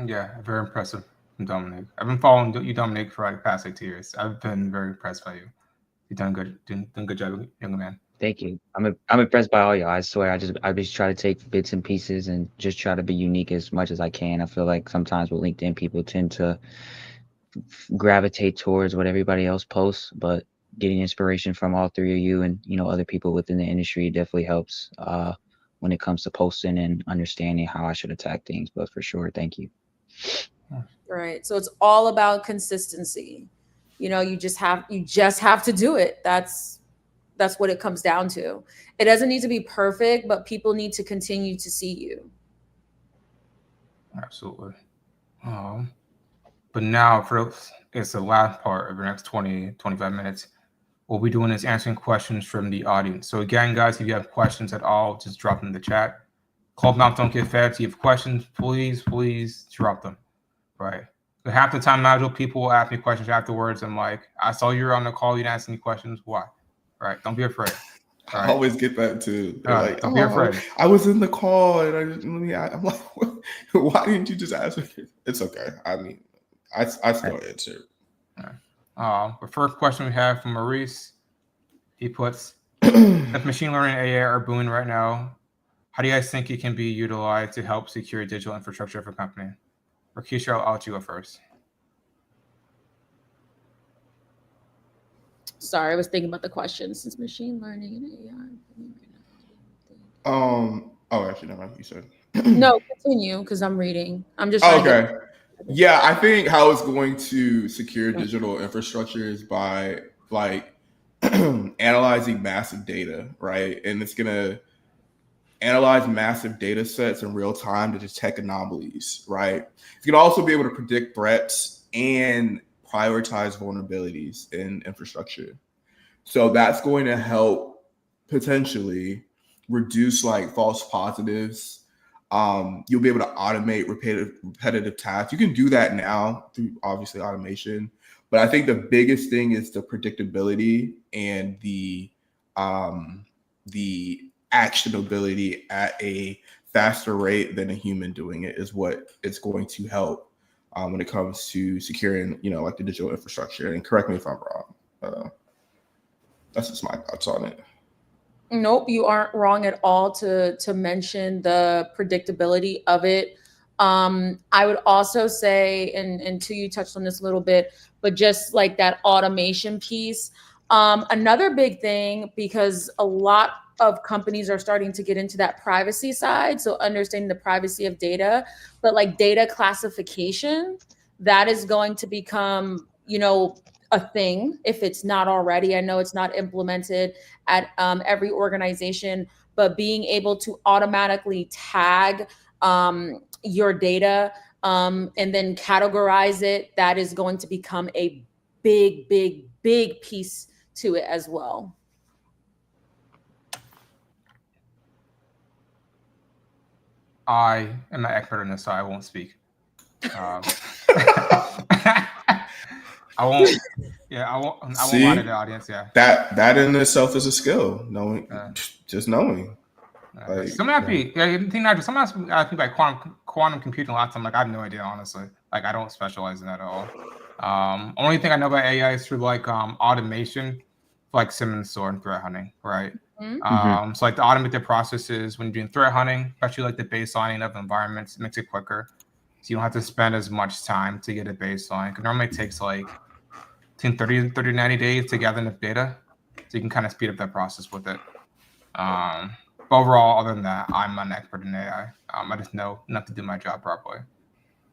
Speaker 1: Yeah, very impressive, Dominic. I've been following you, Dominic, for like the past 2 years. I've been very impressed by you. You've done a good job, young man.
Speaker 2: Thank you. I'm impressed by all y'all. I swear, I just try to take bits and pieces and just try to be unique as much as I can. I feel like sometimes with LinkedIn, people tend to gravitate towards what everybody else posts, but getting inspiration from all three of you and, you know, other people within the industry definitely helps when it comes to posting and understanding how I should attack things. But for sure, thank you.
Speaker 3: Right. So it's all about consistency. You know, you just have to do it. That's what it comes down to. It doesn't need to be perfect, but people need to continue to see you.
Speaker 1: Absolutely. But now it's the last part of the next 20-25 minutes. What we're doing is answering questions from the audience. So again, guys, if you have questions at all, just drop them in the chat. Club mouths don't get fed. So if you have questions, please drop them. Right. But half the time, Nigel, people will ask me questions afterwards. I'm like, I saw you were on the call. You didn't ask any questions. Why? Right. Don't be afraid.
Speaker 4: I always get that too. They're like,
Speaker 1: don't be afraid.
Speaker 4: I was in the call and I'm like, why didn't you just ask me? It's okay. I mean, I still answer.
Speaker 1: The first question we have from Maurice, he puts, if machine learning and AI are booming right now, how do you guys think it can be utilized to help secure digital infrastructure for a company? MarKeisha, I'll let you go first.
Speaker 3: Sorry, I was thinking about the question since machine learning and AI.
Speaker 4: Oh, actually, no, you said.
Speaker 3: No, continue because I'm reading. I'm just
Speaker 4: okay. Yeah, I think how it's going to secure digital infrastructure is by like analyzing massive data, right? And it's gonna analyze massive data sets in real time to detect anomalies, right? It's gonna also be able to predict threats and prioritize vulnerabilities in infrastructure. So that's going to help potentially reduce like false positives. You'll be able to automate repetitive tasks. You can do that now through obviously automation, but I think the biggest thing is the predictability and the actionability at a faster rate than a human doing it is what it's going to help when it comes to securing, you know, like the digital infrastructure. And correct me if I'm wrong. That's just my thoughts on it.
Speaker 3: Nope, you aren't wrong at all to mention the predictability of it. I would also say, and two, you touched on this a little bit, but just like that automation piece. Another big thing, because a lot of companies are starting to get into that privacy side, so understanding the privacy of data, but like data classification, that is going to become, you know, a thing if it's not already. I know it's not implemented at every organization, but being able to automatically tag your data and then categorize it, that is going to become a big piece to it as well.
Speaker 1: I am an expert in this, so I won't speak. I won't. Yeah, I won't lie to the audience. Yeah,
Speaker 4: that in itself is a skill. Knowing, just knowing.
Speaker 1: Like, sometimes I think like quantum computing a lot of time. Like I have no idea, honestly. Like I don't specialize in that at all. Only thing I know about AI is through like automation, like Simmons Store and threat hunting, right? So like the automated processes when you're doing threat hunting, especially like the baselining of environments, it makes it quicker. So you don't have to spend as much time to get a baseline. Because normally it takes like between 30 to 90 days to gather enough data. So you can kind of speed up that process with it. But overall, other than that, I'm an expert in AI. I just know enough to do my job properly.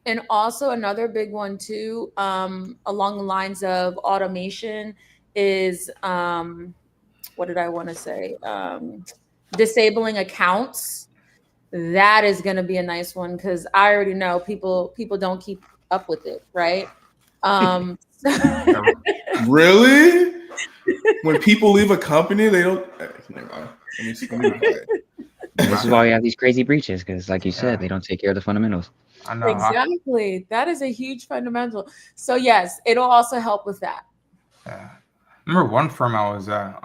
Speaker 3: And also another big one too, along the lines of automation is, what did I want to say? Disabling accounts. That is going to be a nice one because I already know people don't keep up with it, right?
Speaker 4: Really? When people leave a company, they don't. Never mind. Let me
Speaker 2: This is why we have these crazy breaches because, like you said, they don't take care of the fundamentals.
Speaker 1: I know.
Speaker 3: Exactly. That is a huge fundamental. So yes, it'll also help with that.
Speaker 1: Yeah. I remember one firm I was at.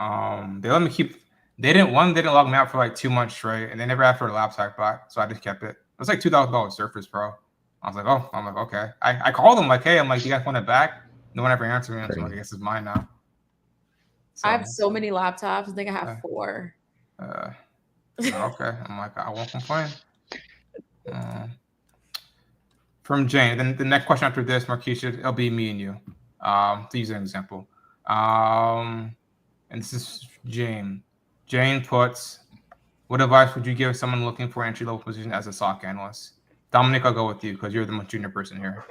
Speaker 1: They let me keep. They didn't log me out for like 2 months straight, and they never asked for a laptop back, so I just kept it. It was like $2,000 Surface Pro. I was like, oh, okay. I called them like, hey, I'm like, do you guys want it back? No one ever answered me. So I guess it's mine now.
Speaker 3: So, I have so many laptops. I think I have 4.
Speaker 1: Okay. I'm like, I won't complain. from Jane. Then the next question after this, MarKeisha, it'll be me and you. To use an example. And this is Jane. Jane puts, what advice would you give someone looking for an entry-level position as a SOC analyst? Dominic, I'll go with you because you're the most junior person here.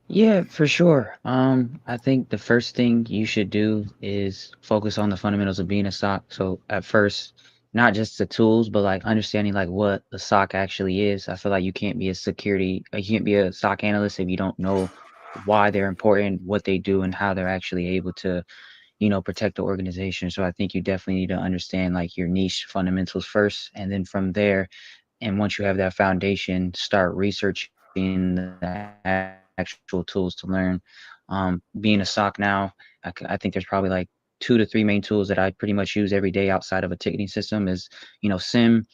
Speaker 2: Yeah, for sure. I think the first thing you should do is focus on the fundamentals of being a SOC. So at first, not just the tools, but like understanding like what a SOC actually is. I feel like you can't be a SOC analyst if you don't know why they're important, what they do, and how they're actually able to, protect the organization. So I think you definitely need to understand like your niche fundamentals first, and then from there, and once you have that foundation, start researching the actual tools to learn. Being a SOC now, I think there's probably like 2 to 3 main tools that I pretty much use every day outside of a ticketing system is, SIM,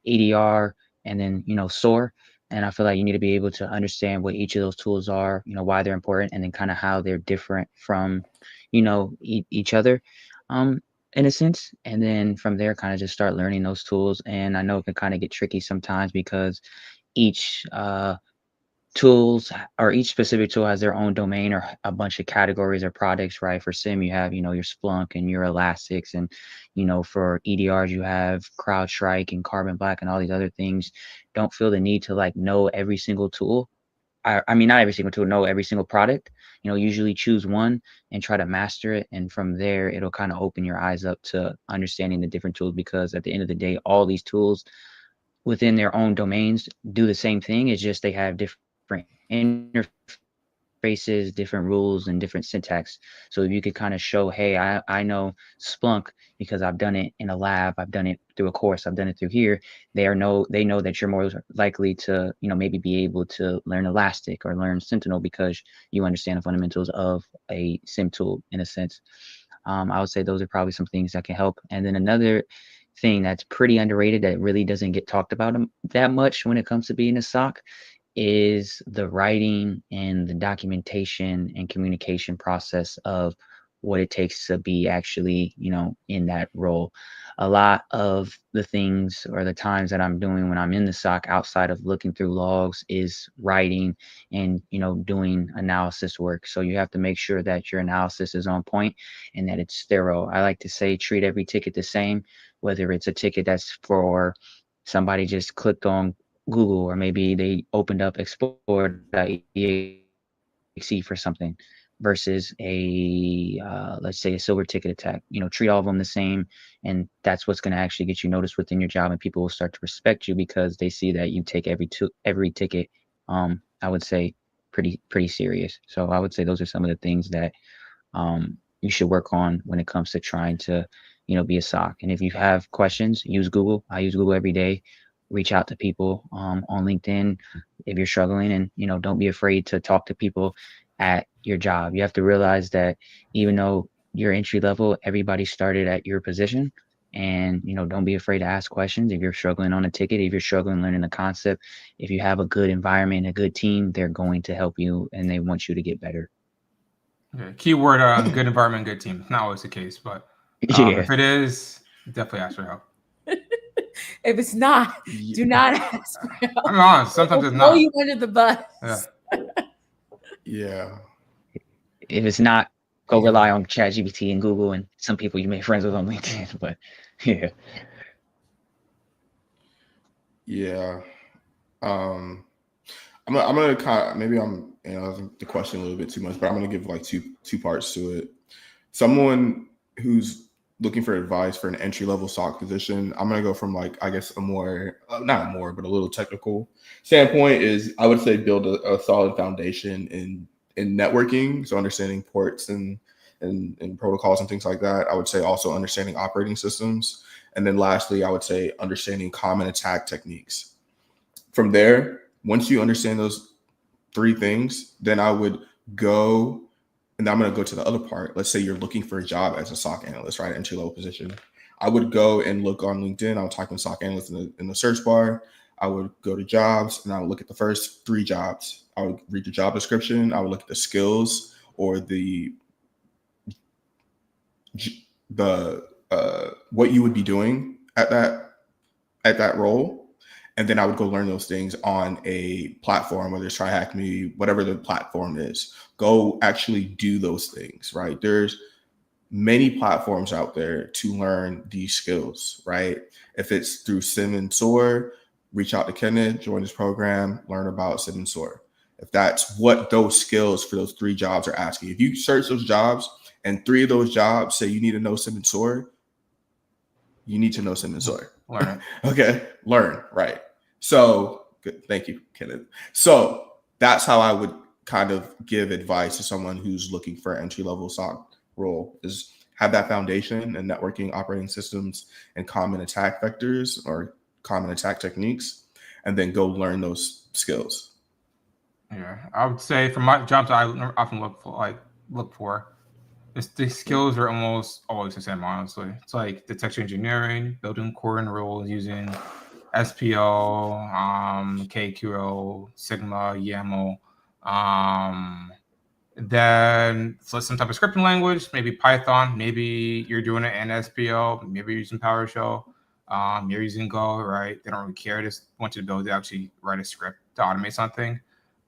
Speaker 2: EDR, and then, SOAR. And I feel like you need to be able to understand what each of those tools are, why they're important, and then kind of how they're different from, each other. In a sense, and then from there kind of just start learning those tools. And I know it can kind of get tricky sometimes because each tools or each specific tool has their own domain or a bunch of categories or products, right? For SIM, you have, your Splunk and your Elastics, and, for EDRs, you have CrowdStrike and Carbon Black and all these other things. Don't feel the need to like know every single tool. I mean, not every single tool, know every single product. Usually choose one and try to master it. And from there, it'll kind of open your eyes up to understanding the different tools, because at the end of the day, all these tools within their own domains do the same thing. It's just they have different interfaces, different rules, and different syntax. So if you could kind of show, hey, I know Splunk because I've done it in a lab, I've done it through a course, I've done it through here. They know that you're more likely to, maybe be able to learn Elastic or learn Sentinel because you understand the fundamentals of a SIM tool in a sense. I would say those are probably some things that can help. And then another thing that's pretty underrated that really doesn't get talked about that much when it comes to being a SOC is the writing and the documentation and communication process of what it takes to be actually, in that role. A lot of the things or the times that I'm doing when I'm in the SOC outside of looking through logs is writing and, doing analysis work. So you have to make sure that your analysis is on point and that it's thorough. I like to say treat every ticket the same, whether it's a ticket that's for somebody just clicked on Google, or maybe they opened up Explorer.exe for something, versus a let's say a silver ticket attack. Treat all of them the same, and that's what's going to actually get you noticed within your job, and people will start to respect you because they see that you take every ticket. I would say pretty serious. So I would say those are some of the things that you should work on when it comes to trying to be a SOC. And if you have questions, use Google. I use Google every day. Reach out to people on LinkedIn if you're struggling, and don't be afraid to talk to people at your job. You have to realize that even though you're entry level, everybody started at your position. And don't be afraid to ask questions if you're struggling on a ticket, if you're struggling learning the concept. If you have a good environment, a good team, they're going to help you and they want you to get better.
Speaker 1: Okay. Keyword: good environment, good team. It's not always the case, but
Speaker 2: Yeah.
Speaker 1: if it is, definitely ask for help.
Speaker 3: If it's not, do not ask for help.
Speaker 1: I'm honest. Sometimes
Speaker 3: We'll
Speaker 1: it's not.
Speaker 3: throw you under the bus.
Speaker 4: Yeah.
Speaker 2: If it's not, go rely on ChatGPT and Google and some people you make friends with on LinkedIn. But yeah.
Speaker 4: Yeah. I'm gonna kind of, maybe I'm the question a little bit too much, but I'm gonna give like two parts to it. Someone who's looking for advice for an entry-level SOC position, I'm gonna go from like, I guess, a more not more, but a little technical standpoint is I would say build a solid foundation in networking, so understanding ports and protocols and things like that. I would say also understanding operating systems, and then lastly, I would say understanding common attack techniques. From there, once you understand those 3 things, then I would go, and I'm going to go to the other part. Let's say you're looking for a job as a SOC analyst, right? Entry level position. I would go and look on LinkedIn. I would type in SOC analyst in the search bar. I would go to jobs and I would look at the first 3 jobs. I would read the job description. I would look at the skills or the what you would be doing at that role. And then I would go learn those things on a platform, whether it's TryHackMe, whatever the platform is. Go actually do those things, right? There's many platforms out there to learn these skills, right? If it's through Sim and Soar, reach out to Kenneth, join this program, learn about Sim and Soar. If that's what those skills for those 3 jobs are asking. If you search those jobs and 3 of those jobs say you need to know Sim and Soar, you need to know Sim and Soar.
Speaker 1: Learn it.
Speaker 4: Okay, learn, right. So, good. Thank you, Kenneth. So that's how I would kind of give advice to someone who's looking for an entry-level SOC role, is have that foundation in networking, operating systems, and common attack vectors or common attack techniques, and then go learn those skills.
Speaker 1: Yeah, I would say for my jobs, I often look for. The skills are almost always the same, honestly. It's like detection engineering, building core and roles using SPO, KQL, Sigma, YAML. Then so some type of scripting language, maybe Python. Maybe you're doing it in SPO. Maybe you're using PowerShell. You're using Go, right? They don't really care. They just want you to be able to actually write a script to automate something.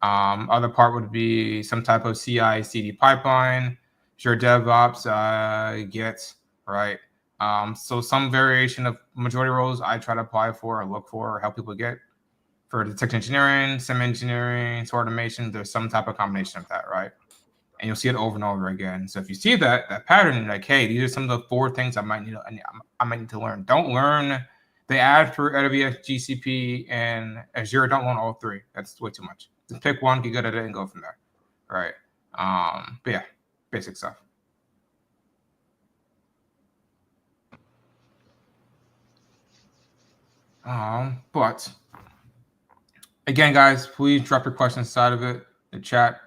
Speaker 1: Other part would be some type of CI/CD pipeline. Sure, DevOps, Git, right? So some variation of majority roles I try to apply for or look for or help people get. For detection engineering, sim engineering, automation, there's some type of combination of that, right? And you'll see it over and over again. So if you see that pattern, you're like, hey, these are some of the 4 things I might need to learn. Don't learn the ad for AWS, GCP, and Azure. Don't learn all 3. That's way too much. Just pick one, get good at it, and go from there, right? But yeah, basic stuff. But again, guys, please drop your questions inside of it, the chat.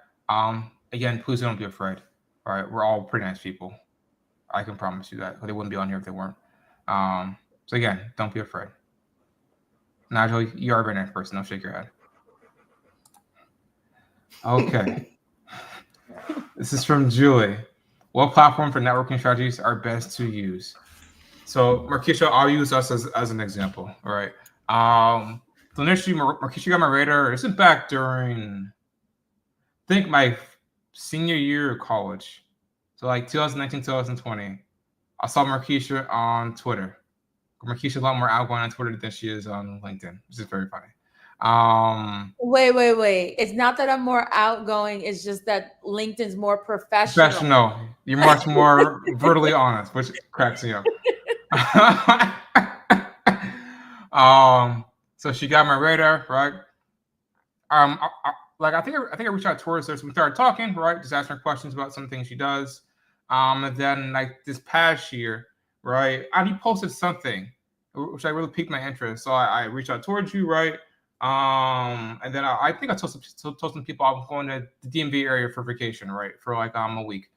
Speaker 1: Again, please don't be afraid. All right, we're all pretty nice people. I can promise you that. They wouldn't be on here if they weren't. So again, don't be afraid. Nigel, you are a very nice person. Don't shake your head. Okay. This is from Julie. What platform for networking strategies are best to use? So MarKeisha, I'll use us as an example. All right. So initially, MarKeisha got my radar. This is back during, I think, my senior year of college. So like 2019, 2020. I saw MarKeisha on Twitter. MarKeisha is a lot more outgoing on Twitter than she is on LinkedIn, which is very funny.
Speaker 3: Wait. It's not that I'm more outgoing. It's just that LinkedIn's more professional.
Speaker 1: You're much more brutally honest, which cracks me up. So she got my radar, right? I think I reached out to her, so we started talking, right? Just asking her questions about some things she does. And then like this past year, right? You posted something which I really piqued my interest. So I reached out towards you, right? And then I think I told some people I was going to the DMV area for vacation, right? For like a week.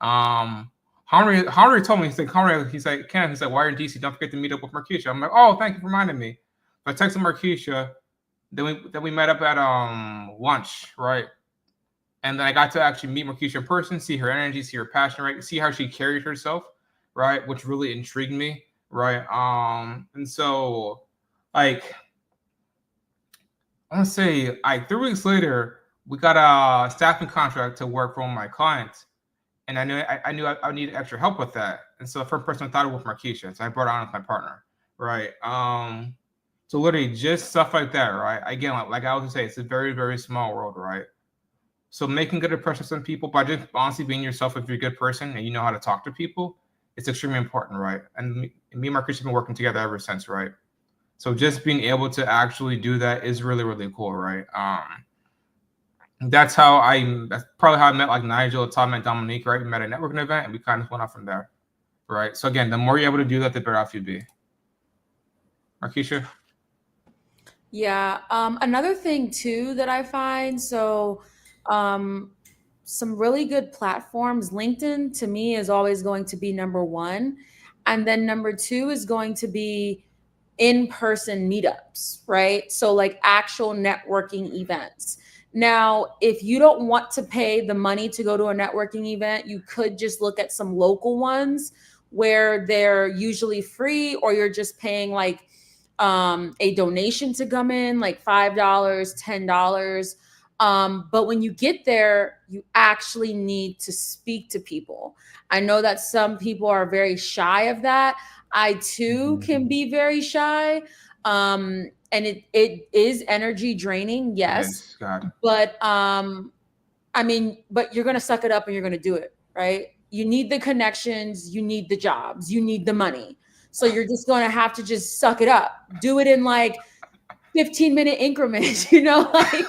Speaker 1: Henry told me, he's like, Kenneth, he's like, why are you in DC? Don't forget to meet up with MarKeisha. I'm like, oh, thank you for reminding me. So I texted MarKeisha. Then we met up at lunch, right? And then I got to actually meet MarKeisha in person, see her energy, see her passion, right? See how she carried herself, right? Which really intrigued me, right? And so, like, I want to say, like 3 weeks later, we got a staffing contract to work for one of my clients, and I knew I needed extra help with that. And so the first person I thought of was MarKeisha, so I brought it on with my partner, right? So literally just stuff like that, right? Again, like I always say, it's a very, very small world, right? So making good impressions on people by just honestly being yourself, if you're a good person and you know how to talk to people, it's extremely important, right? And me and MarKeisha have been working together ever since, right? So just being able to actually do that is really, really cool, right? That's probably how I met like Nigel. That's how I met Dominique, right? We met at a networking event and we kind of went off from there, right? So again, the more you're able to do that, the better off you'd be. MarKeisha?
Speaker 3: Yeah. Another thing too that I find, so some really good platforms. LinkedIn to me is always going to be number 1. And then number 2 is going to be in-person meetups, right? So like actual networking events. Now, if you don't want to pay the money to go to a networking event, you could just look at some local ones where they're usually free, or you're just paying like a donation to come in, like $5, $10. But when you get there, you actually need to speak to people. I know that some people are very shy of that. I too can be very shy. And it is energy draining, yes.
Speaker 1: God.
Speaker 3: But I mean, but you're gonna suck it up and you're gonna do it, right? You need the connections, you need the jobs, you need the money. So you're just gonna have to just suck it up. Do it in like 15-minute increments, like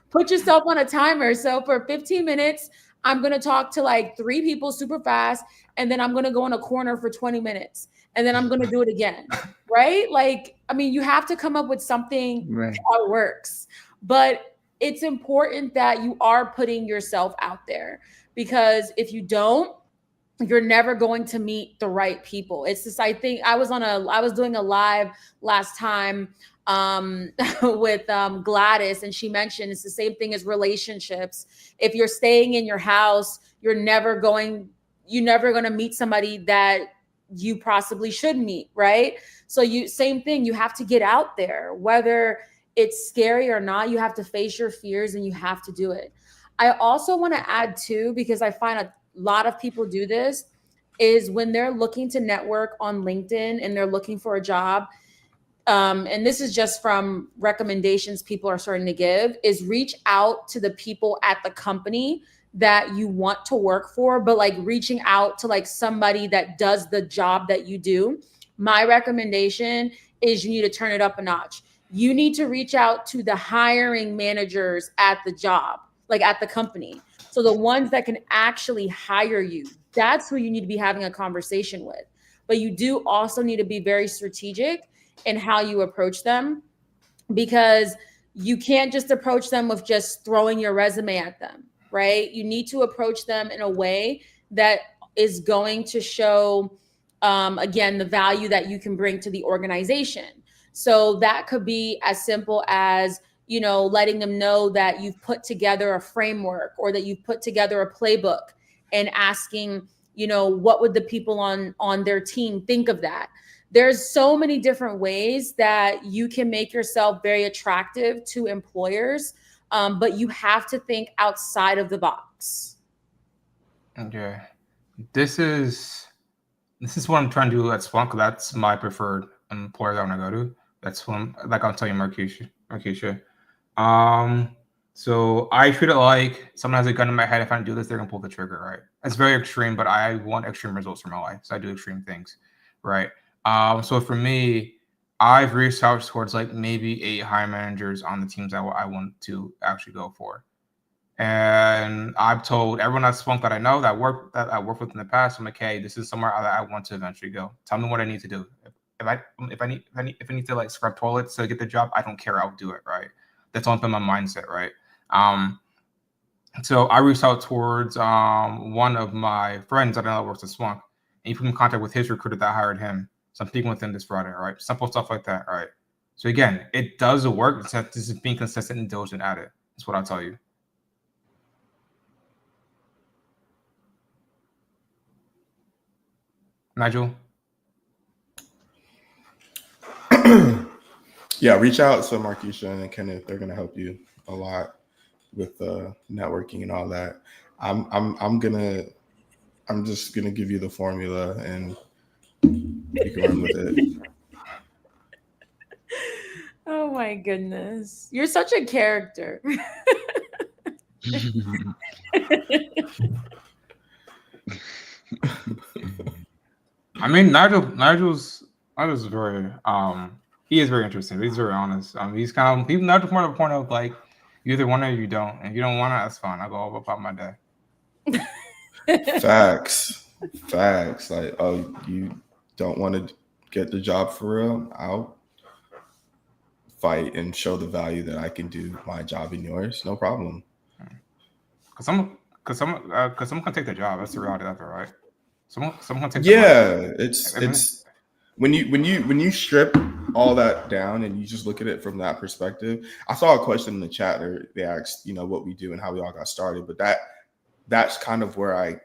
Speaker 3: put yourself on a timer. So for 15 minutes, I'm going to talk to like 3 people super fast. And then I'm going to go in a corner for 20 minutes. And then I'm going to do it again. Right? Like, I mean, you have to come up with something that works. But it's important that you are putting yourself out there, because if you don't, you're never going to meet the right people. It's just, I think I was doing a live last time with Gladys, and she mentioned it's the same thing as relationships. If you're staying in your house, you're never going to meet somebody that you possibly should meet, right? So same thing, you have to get out there, whether it's scary or not. You have to face your fears and you have to do it. I also want to add too, because I find a lot of people do this, is when they're looking to network on LinkedIn and they're looking for a job. And this is just from recommendations people are starting to give, is reach out to the people at the company that you want to work for, but like reaching out to like somebody that does the job that you do. My recommendation is you need to turn it up a notch. You need to reach out to the hiring managers at the job, like at the company. So the ones that can actually hire you, that's who you need to be having a conversation with. But you do also need to be very strategic in how you approach them, because you can't just approach them with just throwing your resume at them, right? You need to approach them in a way that is going to show, again, the value that you can bring to the organization. So that could be as simple as, letting them know that you've put together a framework or that you've put together a playbook, and asking, what would the people on their team think of that? There's so many different ways that you can make yourself very attractive to employers, but you have to think outside of the box.
Speaker 1: Okay. This is what I'm trying to do at Splunk. That's my preferred employer that I want to go to. That's what I'll tell you, MarKeisha. So I treat it like someone has a gun in my head. If I don't do this, they're gonna pull the trigger, right? It's very extreme, but I want extreme results for my life, so I do extreme things, right? So for me, I've reached out towards like maybe 8 hiring managers on the teams that I want to actually go for, and I've told everyone at Splunk that I know that I worked with in the past, I'm like, hey, this is somewhere that I want to eventually go. Tell me what I need to do. If I need to like scrub toilets to get the job, I don't care. I'll do it, right? That's all been my mindset, right? So I reached out towards one of my friends that I know works at Splunk, and he put me in contact with his recruiter that hired him. So I'm speaking with him this Friday, right? Simple stuff like that, right? So again, it does work. It's just being consistent and diligent at it. That's what I'll tell you. Nigel?
Speaker 4: Yeah, reach out to MarKeisha and Kenneth. They're gonna help you a lot with networking and all that. I'm just gonna give you the formula and you can run with it.
Speaker 3: Oh my goodness. You're such a character.
Speaker 1: I mean, Nigel's very he is very interesting. He's very honest. He's Nigel's more to the point of like, you either want it or you don't. And if you don't want it, that's fine. I'll go about my day.
Speaker 4: Facts. Like, oh, you don't want to get the job for real? I'll fight and show the value that I can do my job and yours. No problem.
Speaker 1: Cause someone can take the job. That's the reality of it, right? Someone can take.
Speaker 4: It's when you strip all that down and you just look at it from that perspective. I saw a question in the chat. They asked, what we do and how we all got started, but that's kind of where I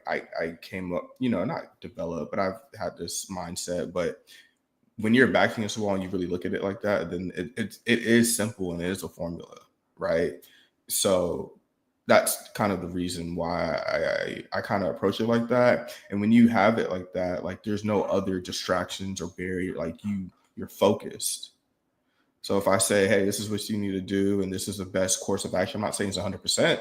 Speaker 4: came up. Not developed, but I've had this mindset. But when you're backing a wall and you really look at it like that, then it is simple and it is a formula, right? So that's kind of the reason why I kind of approach it like that. And when you have it like that, like there's no other distractions or barrier, like you're focused. So if I say, hey, this is what you need to do, and this is the best course of action, I'm not saying it's 100%.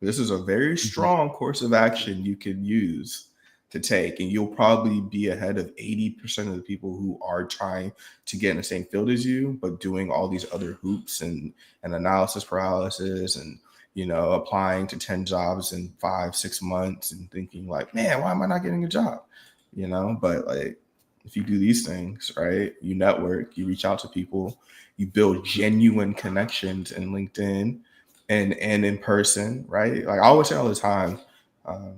Speaker 4: This is a very strong course of action you can use to take, and you'll probably be ahead of 80% of the people who are trying to get in the same field as you, but doing all these other hoops and analysis paralysis and, you know, applying to 10 jobs in 5-6 months and thinking like, man, why am I not getting a job? You know, but like, if you do these things, right, you network, you reach out to people, you build genuine connections in LinkedIn and in person, right? Like I always say all the time, let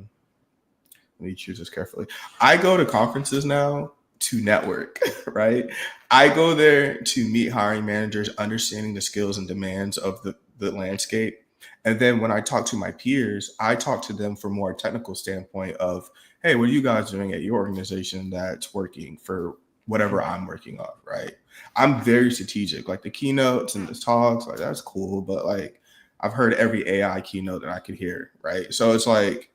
Speaker 4: me choose this carefully. I go to conferences now to network, right? I go there to meet hiring managers, understanding the skills and demands of the landscape. And then when I talk to my peers, I talk to them from more technical standpoint of, hey, what are you guys doing at your organization that's working for whatever I'm working on, right? I'm very strategic. Like the keynotes and the talks, like that's cool, but like I've heard every AI keynote that I could hear, right? So it's like,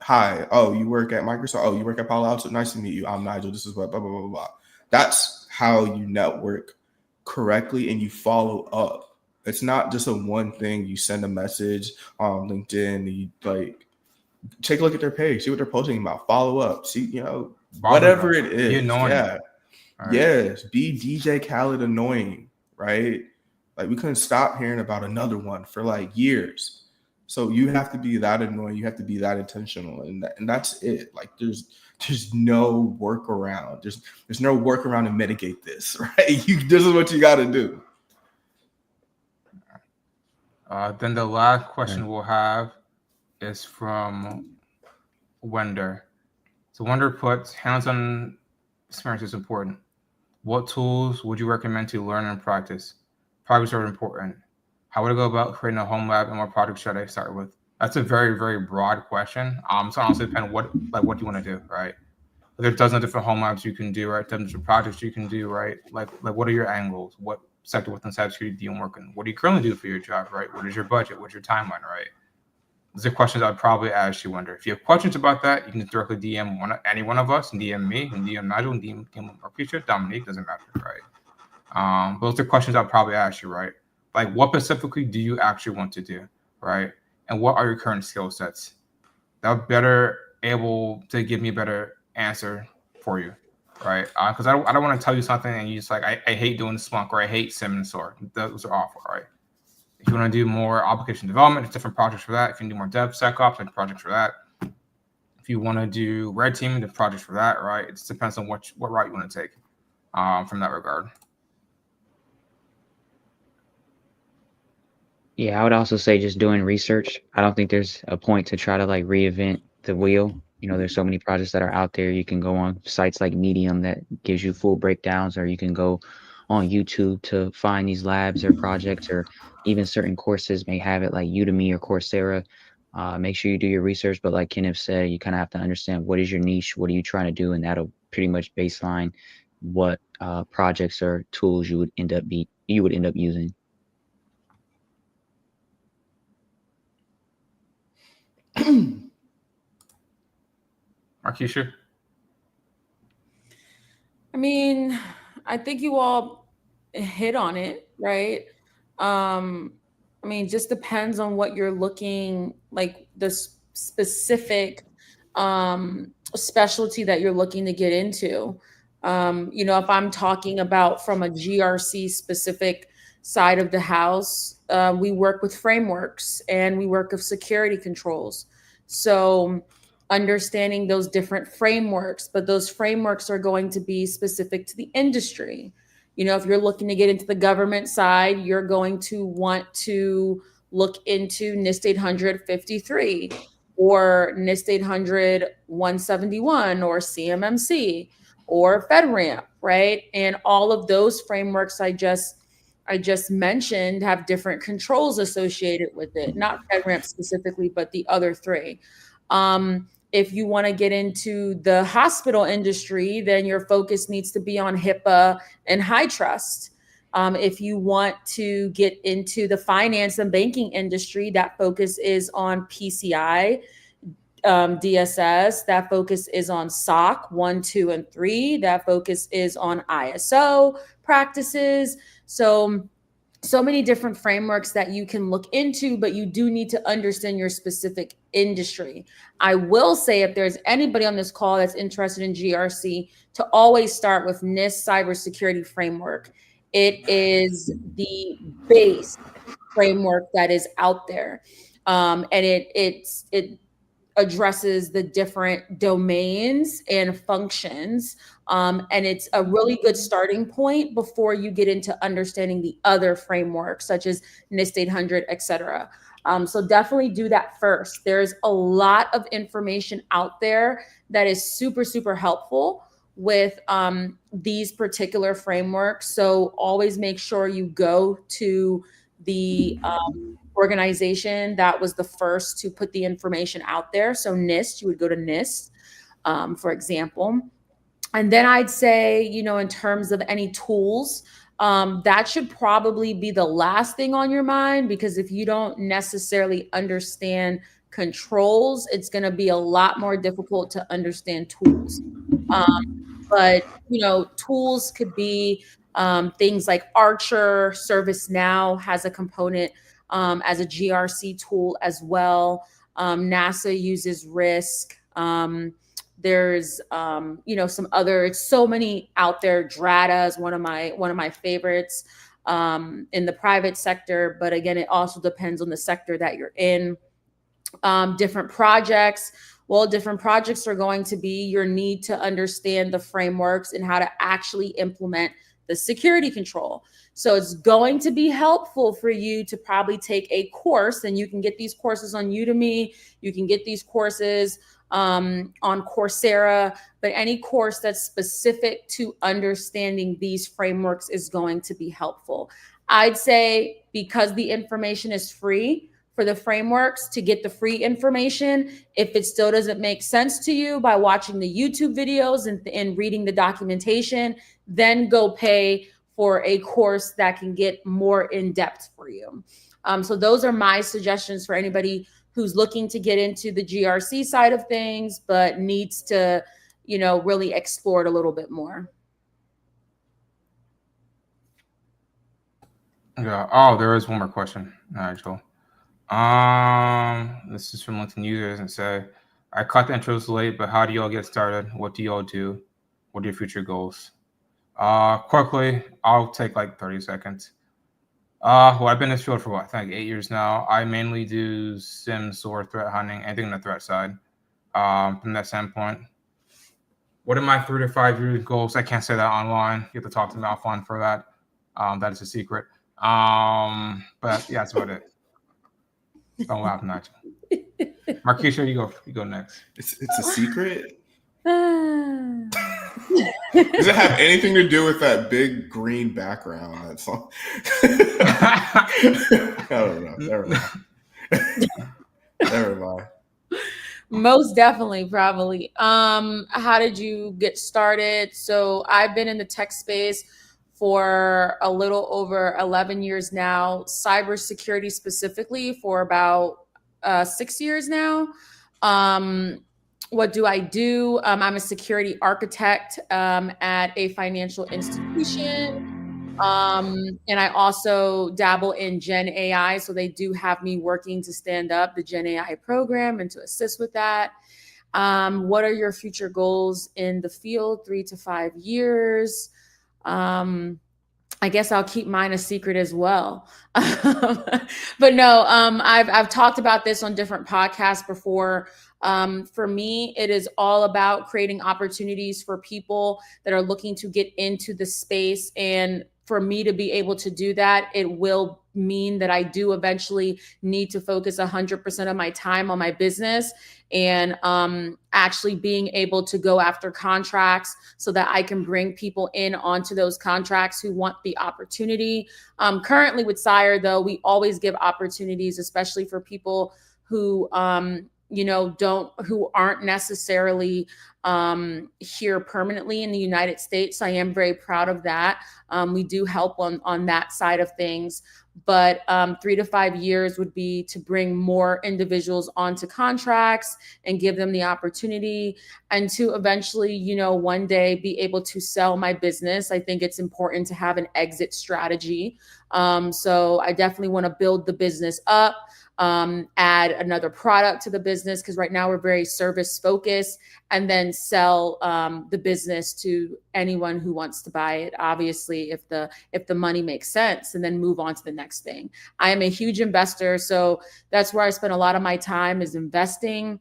Speaker 4: hi, oh, you work at Microsoft, oh, you work at Palo Alto, nice to meet you, I'm Nigel, this is what, blah, blah, blah, blah. That's how you network correctly and you follow up. It's not just a one thing. You send a message on LinkedIn, you like take a look at their page, see what they're posting about, follow up, see, you know, whatever it is. Yeah. Right. Yes. Be DJ Khaled annoying, right? Like we couldn't stop hearing about another one for like years. So you have to be that annoying. You have to be that intentional, and that's it. Like there's no workaround. There's no workaround to mitigate this, right? This is what you got to do.
Speaker 1: Then the last question we'll have is from Wender. So Wender puts hands-on experience is important. What tools would you recommend to learn and practice? Projects are important. How would I go about creating a home lab, and what projects should I start with? That's a very, very broad question. So honestly, depending what you want to do, right? There's dozens of different home labs you can do, right? Dozens of projects you can do, right? Like what are your angles? What sector within cybersecurity do you work in? What do you currently do for your job, right? What is your budget? What's your timeline, right? Those are questions I'd probably ask you, Wonder. If you have questions about that, you can directly DM any one of us, and DM me, and DM Nigel, and DM MarKeisha, Dominique, doesn't matter, right? Those are questions I'd probably ask you, right? Like, what specifically do you actually want to do, right? And what are your current skill sets? That would better able to give me a better answer for you, right? Because I don't want to tell you something and you just like, I hate doing Splunk or I hate SIM and SOAR. Those are awful, right? If you want to do more application development, there's different projects for that. If you can do more DevSecOps, there's projects for that. If you want to do red teaming, there's projects for that, right? It just depends on what route you want to take from that regard.
Speaker 2: Yeah, I would also say just doing research. I don't think there's a point to try to like reinvent the wheel. You know, there's so many projects that are out there. You can go on sites like Medium that gives you full breakdowns, or you can go on YouTube to find these labs or projects, or even certain courses may have it like Udemy or Coursera. Make sure you do your research. But like Kenneth said, you kind of have to understand what is your niche, what are you trying to do, and that'll pretty much baseline what projects or tools you would end up using.
Speaker 1: MarKeisha?
Speaker 3: I mean, I think you all hit on it, right? I mean, just depends on what you're looking, like the specific specialty that you're looking to get into. You know, if I'm talking about from a GRC specific side of the house, we work with frameworks and we work with security controls. So understanding those different frameworks, but those frameworks are going to be specific to the industry. You know, if you're looking to get into the government side, you're going to want to look into NIST 853 or NIST 800 171 or CMMC or FedRAMP, right? And all of those frameworks I just mentioned have different controls associated with it, not FedRAMP specifically, but the other three. If you want to get into the hospital industry, then your focus needs to be on HIPAA and high trust. If you want to get into the finance and banking industry, that focus is on PCI, DSS. That focus is on SOC 1, 2, and 3. That focus is on ISO practices. So many different frameworks that you can look into, but you do need to understand your specific industry. I will say, if there's anybody on this call that's interested in GRC, to always start with NIST Cybersecurity Framework. It is the base framework that is out there. And it addresses the different domains and functions. And it's a really good starting point before you get into understanding the other frameworks, such as NIST 800, et cetera. So definitely do that first. There's a lot of information out there that is super, super helpful with these particular frameworks. So always make sure you go to the organization that was the first to put the information out there. So NIST, you would go to NIST, for example. And then I'd say, in terms of any tools, that should probably be the last thing on your mind, because if you don't necessarily understand controls, it's going to be a lot more difficult to understand tools. But tools could be things like Archer. ServiceNow has a component as a GRC tool as well. NASA uses Risk. There's some other, it's so many out there. Drata is one of my favorites in the private sector, but again, it also depends on the sector that you're in. Different projects. Well, different projects are going to be your need to understand the frameworks and how to actually implement the security control. So it's going to be helpful for you to probably take a course, and you can get these courses on Udemy. You can get these courses on Coursera, but any course that's specific to understanding these frameworks is going to be helpful. I'd say, because the information is free for the frameworks, to get the free information. If it still doesn't make sense to you by watching the YouTube videos and reading the documentation, then go pay for a course that can get more in depth for you. So those are my suggestions for anybody who's looking to get into the GRC side of things, but needs to, really explore it a little bit more.
Speaker 1: Yeah. Oh, there is one more question, Nigel. This is from Ellington users and say, I caught the intros late, but how do y'all get started? What do y'all do? What are your future goals? Quickly, I'll take like 30 seconds. Well, I've been in this field for I think 8 years now. I mainly do SIMs or threat hunting, anything on the threat side. From that standpoint, what are my 3 to 5 year goals? I can't say that online. You have to talk to me offline for that. That is a secret. But yeah, that's about it. Don't laugh, Nigel. MarKeisha, you go next.
Speaker 4: It's a secret. Does it have anything to do with that big green background? That song. I don't know. Never mind.
Speaker 3: Most definitely, probably. How did you get started? So I've been in the tech space for a little over 11 years now, cybersecurity specifically for about 6 years now. What do I do? I'm a security architect at a financial institution. And I also dabble in Gen AI. So they do have me working to stand up the Gen AI program and to assist with that. What are your future goals in the field? 3 to 5 years. I guess I'll keep mine a secret as well. But no, I've talked about this on different podcasts before. For me, it is all about creating opportunities for people that are looking to get into the space. And for me to be able to do that, it will mean that I do eventually need to focus 100% of my time on my business and actually being able to go after contracts so that I can bring people in onto those contracts who want the opportunity. Currently with Sire, though, we always give opportunities, especially for people who who aren't necessarily here permanently in the United States. I am very proud of that. We do help on that side of things. But 3 to 5 years would be to bring more individuals onto contracts and give them the opportunity, and to eventually, one day be able to sell my business. I think it's important to have an exit strategy. So I definitely want to build the business up, add another product to the business, because right now we're very service focused, and then sell the business to anyone who wants to buy it, obviously if the money makes sense, and then move on to the next thing. I am a huge investor, so that's where I spend a lot of my time, is investing.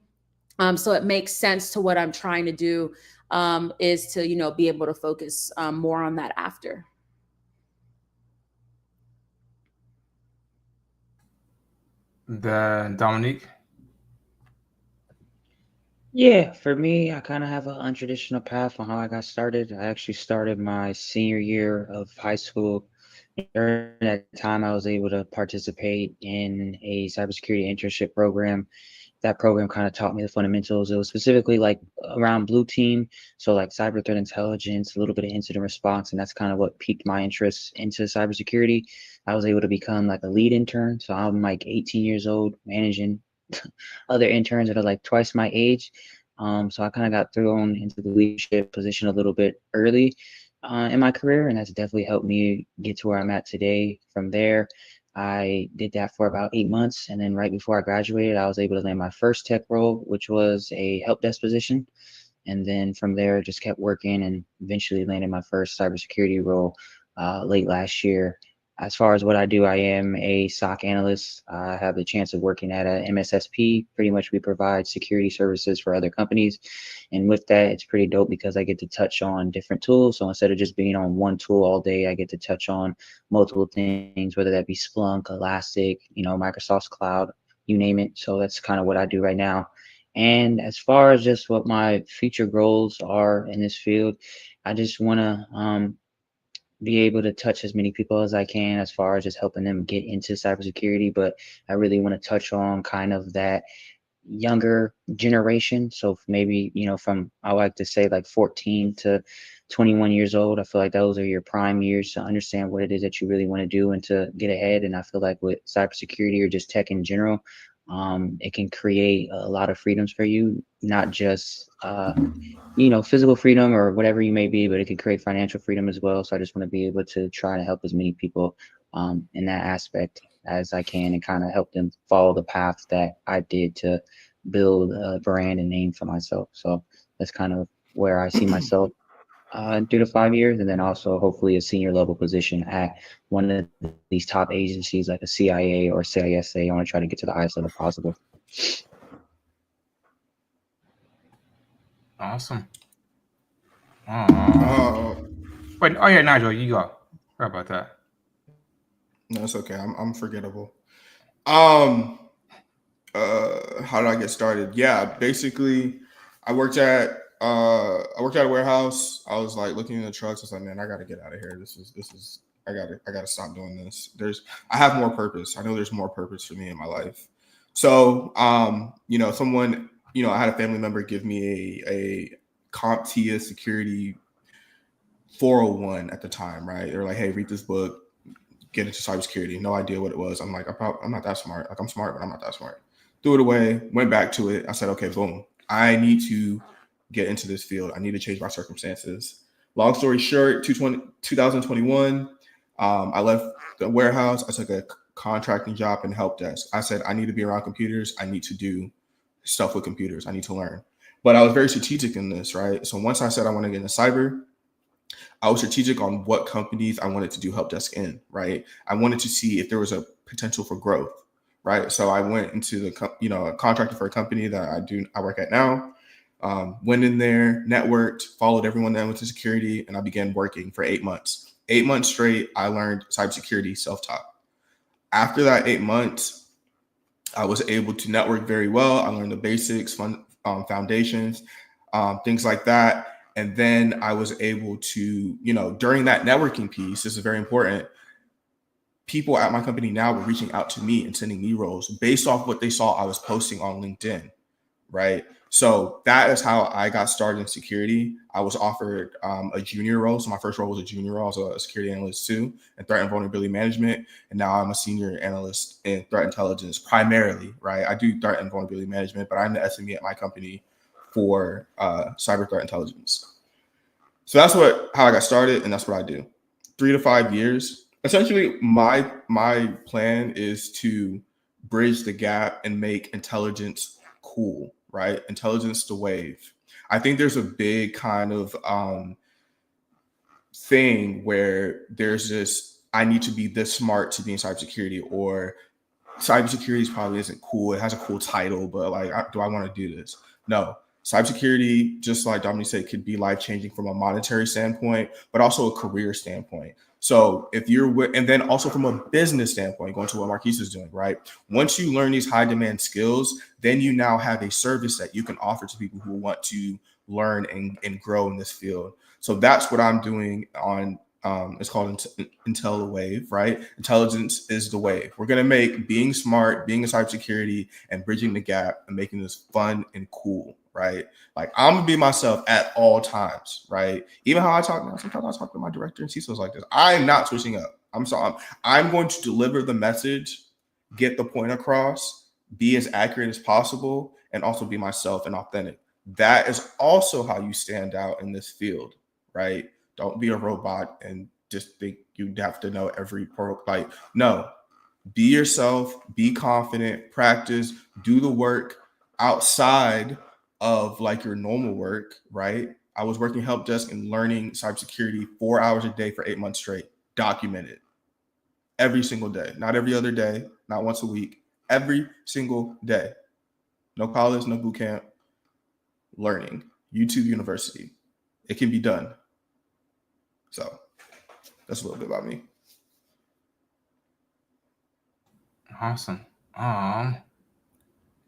Speaker 3: So it makes sense to what I'm trying to do, is to be able to focus more on that after.
Speaker 1: Then Dominique.
Speaker 2: Yeah, for me, I kind of have an untraditional path on how I got started. I actually started my senior year of high school. During that time, I was able to participate in a cybersecurity internship program. That program kind of taught me the fundamentals. It was specifically like around blue team, so like cyber threat intelligence, a little bit of incident response, and that's kind of what piqued my interest into cybersecurity. I was able to become like a lead intern, so I'm like 18 years old, managing other interns that are like twice my age. So I kind of got thrown into the leadership position a little bit early in my career, and that's definitely helped me get to where I'm at today. From there, I did that for about 8 months, and then right before I graduated, I was able to land my first tech role, which was a help desk position. And then from there, just kept working and eventually landed my first cybersecurity role late last year. As far as what I do, I am a SOC analyst. I have the chance of working at a MSSP. Pretty much we provide security services for other companies. And with that, it's pretty dope because I get to touch on different tools. So instead of just being on one tool all day, I get to touch on multiple things, whether that be Splunk, Elastic, Microsoft's cloud, you name it. So that's kind of what I do right now. And as far as just what my future goals are in this field, I just want to be able to touch as many people as I can as far as just helping them get into cybersecurity. But I really want to touch on kind of that younger generation. So maybe, from, I like to say like 14 to 21 years old. I feel like those are your prime years to understand what it is that you really want to do and to get ahead. And I feel like with cybersecurity or just tech in general, it can create a lot of freedoms for you, not just physical freedom or whatever you may be, but it could create financial freedom as well. So I just want to be able to try to help as many people in that aspect as I can, and kind of help them follow the path that I did to build a brand and name for myself. So that's kind of where I see myself in 3 to 5 years, and then also hopefully a senior level position at one of these top agencies like a CIA or CISA. I want to try to get to the highest level possible.
Speaker 1: Awesome.
Speaker 4: Wait,
Speaker 1: oh yeah, Nigel, you go. Sorry about that.
Speaker 4: No, it's okay. I'm forgettable. How did I get started? Yeah, basically, I worked at a warehouse. I was like looking in the trucks. I was like, man, I got to get out of here. This is. I gotta stop doing this. I have more purpose. I know there's more purpose for me in my life. So, someone, I had a family member give me a CompTIA security 401 at the time, right? They were like, hey, read this book, get into cybersecurity. No idea what it was. I'm like, I'm not that smart. Like, I'm smart, but I'm not that smart. Threw it away, went back to it. I said, okay, boom. I need to get into this field. I need to change my circumstances. Long story short, 2021, I left the warehouse. I took a contracting job in help desk. I said, I need to be around computers. I need to do stuff with computers. I need to learn. But I was very strategic in this, right? So once I said I want to get into cyber, I was strategic on what companies I wanted to do help desk in, right? I wanted to see if there was a potential for growth, right? So I went into the, contracted for a company that I work at now. Went in there, networked, followed everyone that went to security, and I began working for 8 months. 8 months straight, I learned cybersecurity self-taught. After that 8 months, I was able to network very well. I learned the basics, foundations, things like that. And then I was able to, during that networking piece, this is very important. People at my company now were reaching out to me and sending me roles based off what they saw I was posting on LinkedIn. right? So that is how I got started in security. I was offered a junior role. So my first role was a junior role. I was a security analyst too, in threat and vulnerability management. And now I'm a senior analyst in threat intelligence primarily, right? I do threat and vulnerability management, but I'm the SME at my company for cyber threat intelligence. So that's how I got started, and that's what I do. 3 to 5 years. Essentially, my plan is to bridge the gap and make intelligence cool, right? Intelligence the wave. I think there's a big kind of thing where there's this, I need to be this smart to be in cybersecurity, or cybersecurity probably isn't cool. It has a cool title, but like, do I want to do this? No. Cybersecurity, just like Dominique said, could be life-changing from a monetary standpoint, but also a career standpoint. So if you're and then also from a business standpoint, going to what MarKeisha is doing, right? Once you learn these high demand skills, then you now have a service that you can offer to people who want to learn and grow in this field. So that's what I'm doing on, it's called Intel the Wave, right? Intelligence is the wave. We're going to make being smart, being in cybersecurity, and bridging the gap and making this fun and cool, right? Like, I'm going to be myself at all times, right? Even how I talk now, sometimes I talk to my director and CISOs like this. I'm not switching up. I'm going to deliver the message, get the point across, be as accurate as possible, and also be myself and authentic. That is also how you stand out in this field, right? Don't be a robot and just think you have to know every pro. Like, no, be yourself, be confident, practice, do the work outside of like your normal work, right? I was working help desk and learning cybersecurity 4 hours a day for 8 months straight, documented every single day, not every other day, not once a week, every single day. No college, no boot camp, learning, YouTube University. It can be done. So that's a little bit about me.
Speaker 1: Awesome.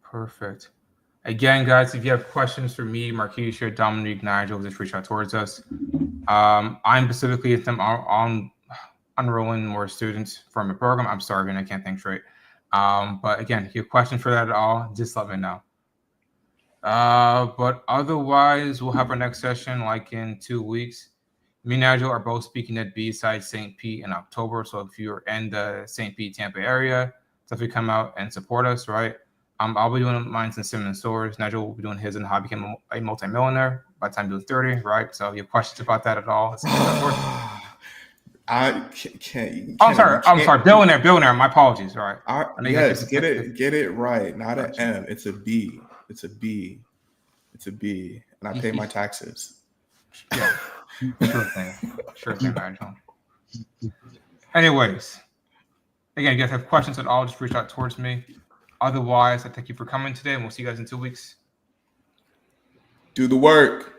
Speaker 1: Perfect. Again, guys, if you have questions for me, MarKeisha, Dominique, Nigel, just reach out towards us. I'm specifically on enrolling more students from the program. I'm starving. I can't think straight. But again, if you have questions for that at all, just let me know. But otherwise, we'll have our next session like in 2 weeks. Me and Nigel are both speaking at B-Side St. Pete in October. So if you're in the St. Pete, Tampa area, definitely come out and support us, right? I'll be doing mine in Simmons stores. Nigel will be doing his in How I Became a Multi-Millionaire by the time he was 30, right? So if you have questions about that at all,
Speaker 4: I can't.
Speaker 1: I'm sorry. Billionaire. My apologies. All right.
Speaker 4: Yes, get it right. Not an M. It's a B. It's a B. And I pay my taxes.
Speaker 1: Yeah. Sure thing, Nigel. Anyways, again, if you guys have questions at all, just reach out towards me. Otherwise, I thank you for coming today, and we'll see you guys in 2 weeks.
Speaker 4: Do the work.